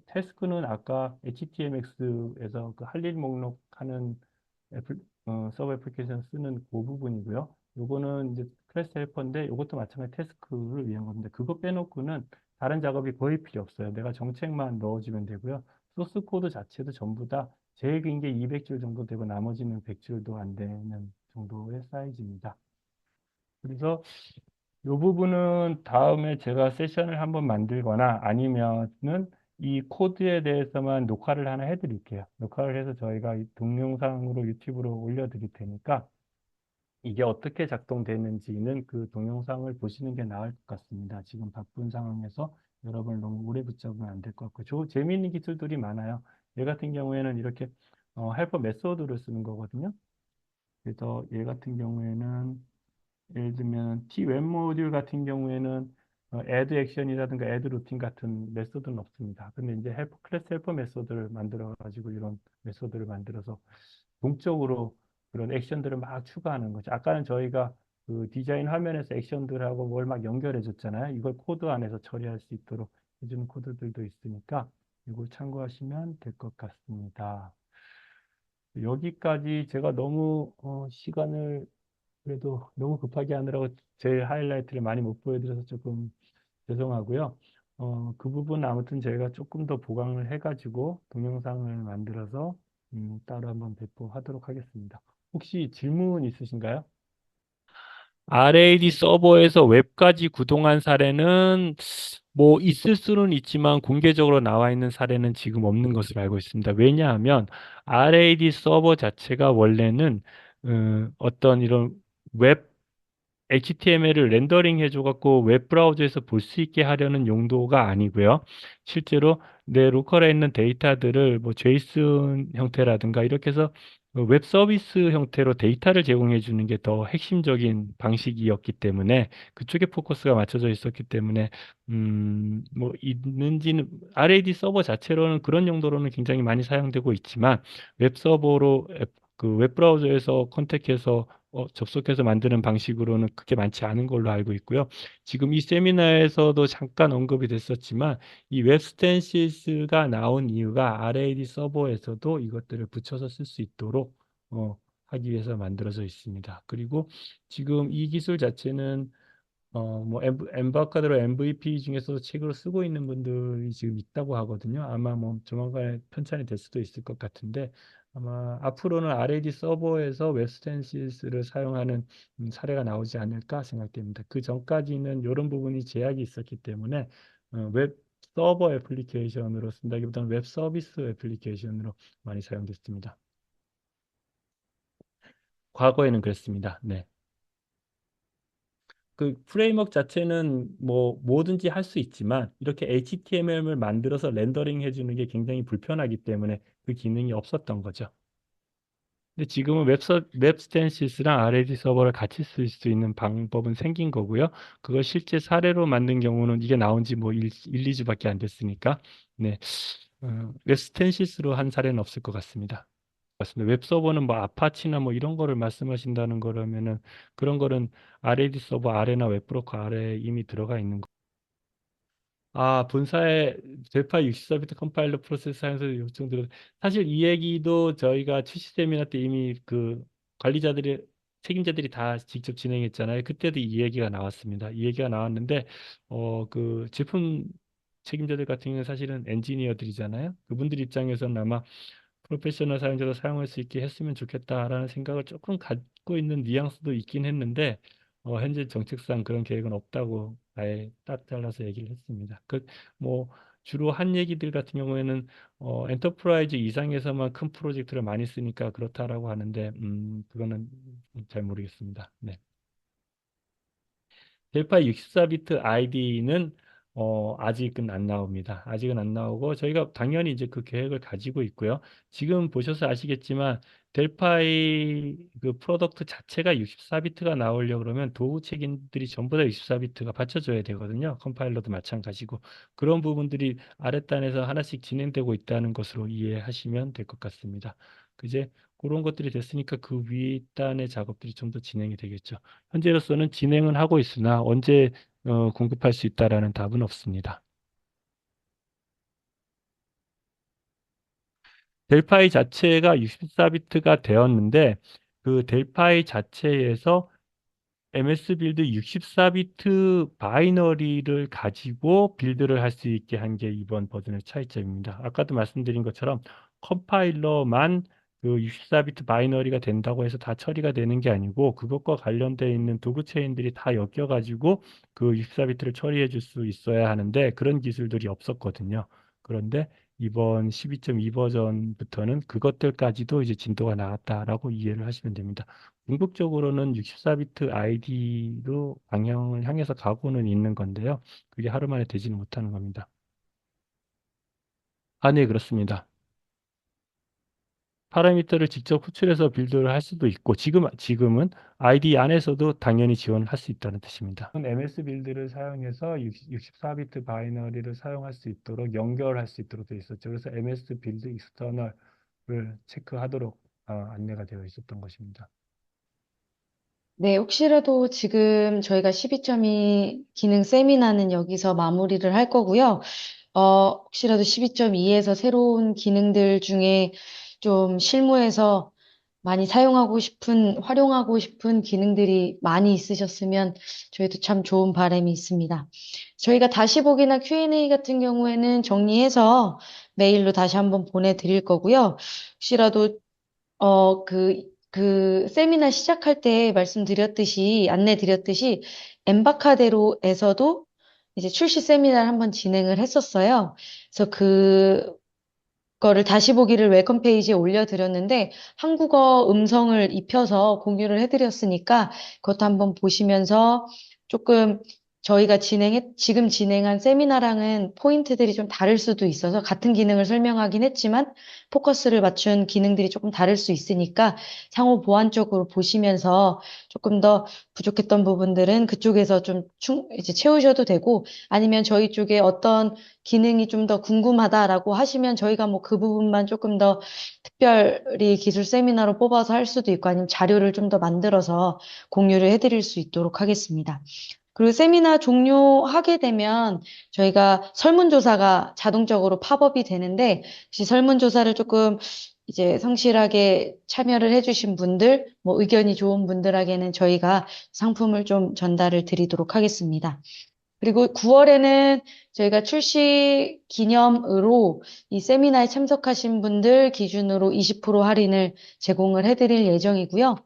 Speaker 1: 태스크는 아까 HTMX에서 그 할 일 목록 하는 서버 애플리케이션 쓰는 그 부분이고요. 요거는 이제 클래스 헬퍼인데 이것도 마찬가지 태스크를 위한 겁니다. 그거 빼놓고는 다른 작업이 거의 필요 없어요. 내가 정책만 넣어주면 되고요. 소스 코드 자체도 전부 다 제일 긴 게 200줄 정도 되고 나머지는 100줄도 안 되는 정도의 사이즈입니다. 그래서 이 부분은 다음에 제가 세션을 한번 만들거나 아니면은 이 코드에 대해서만 녹화를 하나 해드릴게요. 녹화를 해서 저희가 이 동영상으로 유튜브로 올려드릴 테니까 이게 어떻게 작동되는지는 그 동영상을 보시는 게 나을 것 같습니다. 지금 바쁜 상황에서 여러분을 너무 오래 붙잡으면 안 될 것 같고 재미있는 기술들이 많아요. 얘 같은 경우에는 이렇게 헬퍼 메소드를 쓰는 거거든요. 그래서 얘 같은 경우에는 예를 들면 T 웹 모듈 같은 경우에는 add 액션이라든가 add 루틴 같은 메소드는 없습니다. 근데 이제 클래스 헬퍼 메소드를 만들어 가지고 이런 메소드를 만들어서 동적으로 그런 액션들을 막 추가하는 거죠. 아까는 저희가 그 디자인 화면에서 액션들하고 뭘 막 연결해 줬잖아요. 이걸 코드 안에서 처리할 수 있도록 해주는 코드들도 있으니까 이걸 참고하시면 될 것 같습니다. 여기까지 제가 너무 시간을 그래도 너무 급하게 하느라고 제 하이라이트를 많이 못 보여드려서 조금 죄송하고요. 그 부분 아무튼 저희가 조금 더 보강을 해가지고 동영상을 만들어서 따로 한번 배포하도록 하겠습니다. 혹시 질문 있으신가요? RAD 서버에서 웹까지 구동한 사례는 뭐 있을 수는 있지만 공개적으로 나와 있는 사례는 지금 없는 것으로 알고 있습니다. 왜냐하면 RAD 서버 자체가 원래는 어떤 이런 웹 HTML을 렌더링 해줘갖고 웹브라우저에서 볼 수 있게 하려는 용도가 아니고요. 실제로 내 로컬에 있는 데이터들을 뭐 제이슨 형태라든가 이렇게 해서 웹 서비스 형태로 데이터를 제공해 주는 게 더 핵심적인 방식이었기 때문에 그쪽에 포커스가 맞춰져 있었기 때문에 뭐 있는지는 RAD 서버 자체로는 그런 용도로는 굉장히 많이 사용되고 있지만 웹 서버로 그 웹브라우저에서 컨택해서 접속해서 만드는 방식으로는 그렇게 많지 않은 걸로 알고 있고요. 지금 이 세미나에서도 잠깐 언급이 됐었지만 이 웹스텐시스가 나온 이유가 RAD 서버에서도 이것들을 붙여서 쓸 수 있도록 하기 위해서 만들어져 있습니다. 그리고 지금 이 기술 자체는 뭐 엠바카드로 MVP 중에서도 책으로 쓰고 있는 분들이 지금 있다고 하거든요. 아마 뭐 조만간에 편찬이 될 수도 있을 것 같은데 아마 앞으로는 RAD 서버에서 웹스텐시스를 사용하는 사례가 나오지 않을까 생각됩니다. 그 전까지는 이런 부분이 제약이 있었기 때문에 웹 서버 애플리케이션으로 쓴다기보다는 웹 서비스 애플리케이션으로 많이 사용됐습니다. 과거에는 그랬습니다. 네. 그 프레임워크 자체는 뭐 뭐든지 할 수 있지만 이렇게 HTML을 만들어서 렌더링 해주는 게 굉장히 불편하기 때문에 그 기능이 없었던 거죠. 근데 지금은 웹스텐시스랑 RAD 서버를 같이 쓸 수 있는 방법은 생긴 거고요. 그걸 실제 사례로 만든 경우는 이게 나온 지 뭐 2주밖에 안 됐으니까 네. 웹스텐시스로 한 사례는 없을 것 같습니다. 맞습니다. 웹서버는 뭐 아파치나 뭐 이런 거를 말씀하신다는 거라면은 그런 거는 RAD 서버 아래나 웹브로커 아래에 이미 들어가 있는 거. 본사에 델파 64비트 컴파일러 프로세스 사용해서 요청들은 사실 이 얘기도 저희가 출시 세미나 때 이미 그 관리자들이 책임자들이 다 직접 진행했잖아요. 그때도 이 얘기가 나왔습니다. 이 얘기가 나왔는데 그 제품 책임자들 같은 경우는 사실은 엔지니어들이잖아요. 그분들 입장에서는 아마 프로페셔널 사용자도 사용할 수 있게 했으면 좋겠다라는 생각을 조금 갖고 있는 뉘앙스도 있긴 했는데 현재 정책상 그런 계획은 없다고 아예 딱 잘라서 얘기를 했습니다. 뭐 주로 한 얘기들 같은 경우에는 엔터프라이즈 이상에서만 큰 프로젝트를 많이 쓰니까 그렇다라고 하는데 그거는 잘 모르겠습니다. 네. 델파 64비트 아이디는 아직은 안 나옵니다. 아직은 안 나오고 저희가 당연히 이제 그 계획을 가지고 있고요. 지금 보셔서 아시겠지만 델파이 그 프로덕트 자체가 64비트가 나오려 그러면 도구 책임들이 전부 다 64비트가 받쳐줘야 되거든요. 컴파일러도 마찬가지고 그런 부분들이 아랫단에서 하나씩 진행되고 있다는 것으로 이해하시면 될 것 같습니다. 그제 그런 것들이 됐으니까 그 윗단의 작업들이 좀 더 진행이 되겠죠. 현재로서는 진행은 하고 있으나 언제 공급할 수 있다라는 답은 없습니다. 델파이 자체가 64비트가 되었는데 그 델파이 자체에서 MS 빌드 64비트 바이너리를 가지고 빌드를 할 수 있게 한 게 이번 버전의 차이점입니다. 아까도 말씀드린 것처럼 컴파일러만 그 64비트 바이너리가 된다고 해서 다 처리가 되는 게 아니고 그것과 관련되어 있는 도구 체인들이 다 엮여가지고 그 64비트를 처리해 줄 수 있어야 하는데 그런 기술들이 없었거든요. 그런데 이번 12.2 버전부터는 그것들까지도 이제 진도가 나왔다라고 이해를 하시면 됩니다. 궁극적으로는 64비트 아이디로 방향을 향해서 가고는 있는 건데요. 그게 하루 만에 되지는 못하는 겁니다. 네, 그렇습니다. 파라미터를 직접 호출해서 빌드를 할 수도 있고, 지금은 아이디 안에서도 당연히 지원을 할 수 있다는 뜻입니다. MS 빌드를 사용해서 64비트 바이너리를 사용할 수 있도록 연결할 수 있도록 되어 있었죠. 그래서 MS 빌드 익스터널을 체크하도록 안내가 되어 있었던 것입니다.
Speaker 2: 네, 혹시라도 지금 저희가 12.2 기능 세미나는 여기서 마무리를 할 거고요. 혹시라도 12.2에서 새로운 기능들 중에 좀 실무에서 많이 사용하고 싶은, 활용하고 싶은 기능들이 많이 있으셨으면 저희도 참 좋은 바람이 있습니다. 저희가 다시 보기나 Q&A 같은 경우에는 정리해서 메일로 다시 한번 보내드릴 거고요. 혹시라도 세미나 시작할 때 말씀드렸듯이, 안내드렸듯이, 엠바카데로에서도 이제 출시 세미나를 한번 진행을 했었어요. 그래서 거를 다시 보기를 웰컴 페이지에 올려드렸는데 한국어 음성을 입혀서 공유를 해드렸으니까 그것도 한번 보시면서 조금 저희가 지금 진행한 세미나랑은 포인트들이 좀 다를 수도 있어서 같은 기능을 설명하긴 했지만 포커스를 맞춘 기능들이 조금 다를 수 있으니까 상호 보완적으로 보시면서 조금 더 부족했던 부분들은 그쪽에서 좀 이제 채우셔도 되고 아니면 저희 쪽에 어떤 기능이 좀 더 궁금하다라고 하시면 저희가 뭐 그 부분만 조금 더 특별히 기술 세미나로 뽑아서 할 수도 있고 아니면 자료를 좀 더 만들어서 공유를 해드릴 수 있도록 하겠습니다. 그리고 세미나 종료하게 되면 저희가 설문조사가 자동적으로 팝업이 되는데 혹시 설문조사를 조금 이제 성실하게 참여를 해주신 분들, 뭐 의견이 좋은 분들에게는 저희가 상품을 좀 전달을 드리도록 하겠습니다. 그리고 9월에는 저희가 출시 기념으로 이 세미나에 참석하신 분들 기준으로 20% 할인을 제공을 해드릴 예정이고요.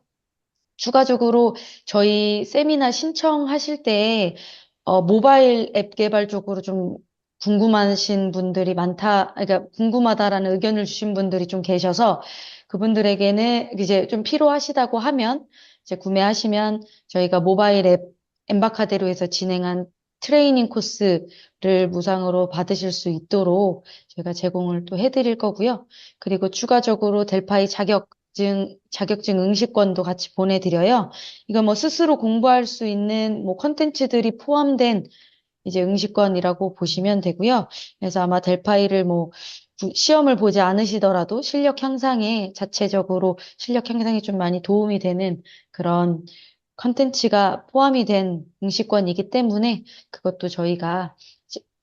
Speaker 2: 추가적으로 저희 세미나 신청하실 때 모바일 앱 개발 쪽으로 좀 궁금하신 분들이 그러니까 궁금하다라는 의견을 주신 분들이 좀 계셔서 그분들에게는 이제 좀 필요하시다고 하면 이제 구매하시면 저희가 모바일 앱 엠바카데로에서 진행한 트레이닝 코스를 무상으로 받으실 수 있도록 저희가 제공을 또 해드릴 거고요. 그리고 추가적으로 델파이 자격증 응시권도 같이 보내드려요. 이거 뭐 스스로 공부할 수 있는 뭐 컨텐츠들이 포함된 이제 응시권이라고 보시면 되고요. 그래서 아마 델파이를 뭐 시험을 보지 않으시더라도 자체적으로 실력 향상에 좀 많이 도움이 되는 그런 컨텐츠가 포함이 된 응시권이기 때문에 그것도 저희가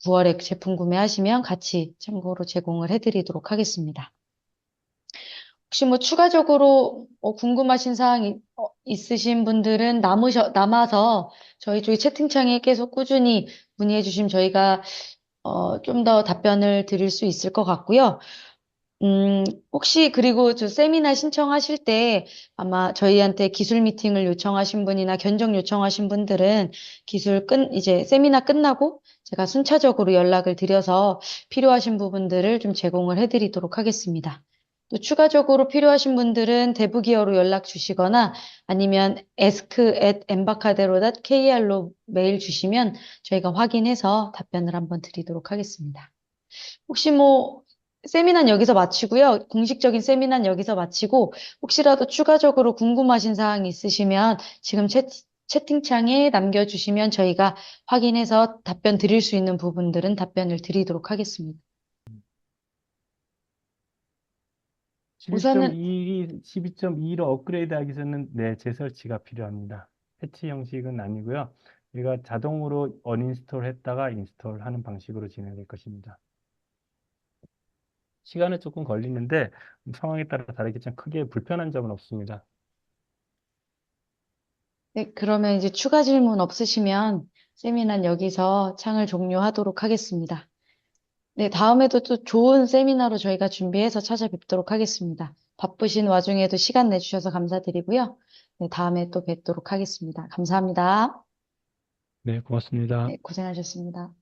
Speaker 2: 9월에 제품 구매하시면 같이 참고로 제공을 해드리도록 하겠습니다. 혹시 뭐 추가적으로 궁금하신 사항 있으신 분들은 남아서 저희 쪽에 채팅창에 계속 꾸준히 문의해 주시면 저희가 좀 더 답변을 드릴 수 있을 것 같고요. 혹시 그리고 저 세미나 신청하실 때 아마 저희한테 기술 미팅을 요청하신 분이나 견적 요청하신 분들은 이제 세미나 끝나고 제가 순차적으로 연락을 드려서 필요하신 부분들을 좀 제공을 해드리도록 하겠습니다. 또 추가적으로 필요하신 분들은 대부기어로 연락 주시거나 아니면 ask@embarcadero.kr로 메일 주시면 저희가 확인해서 답변을 한번 드리도록 하겠습니다. 혹시 뭐 세미나는 여기서 마치고요. 공식적인 세미나는 여기서 마치고 혹시라도 추가적으로 궁금하신 사항 있으시면 지금 채팅창에 남겨주시면 저희가 확인해서 답변 드릴 수 있는 부분들은 답변을 드리도록 하겠습니다. 우선은
Speaker 1: 12.2로 업그레이드하기 위해서는 네, 재설치가 필요합니다. 패치 형식은 아니고요. 우리가 자동으로 언인스톨 했다가 인스톨하는 방식으로 진행될 것입니다. 시간은 조금 걸리는데 상황에 따라 다르겠지만 크게 불편한 점은 없습니다.
Speaker 2: 네, 그러면 이제 추가 질문 없으시면 세미나는 여기서 창을 종료하도록 하겠습니다. 네, 다음에도 또 좋은 세미나로 저희가 준비해서 찾아뵙도록 하겠습니다. 바쁘신 와중에도 시간 내주셔서 감사드리고요. 네, 다음에 또 뵙도록 하겠습니다. 감사합니다.
Speaker 1: 네, 고맙습니다.
Speaker 2: 네, 고생하셨습니다.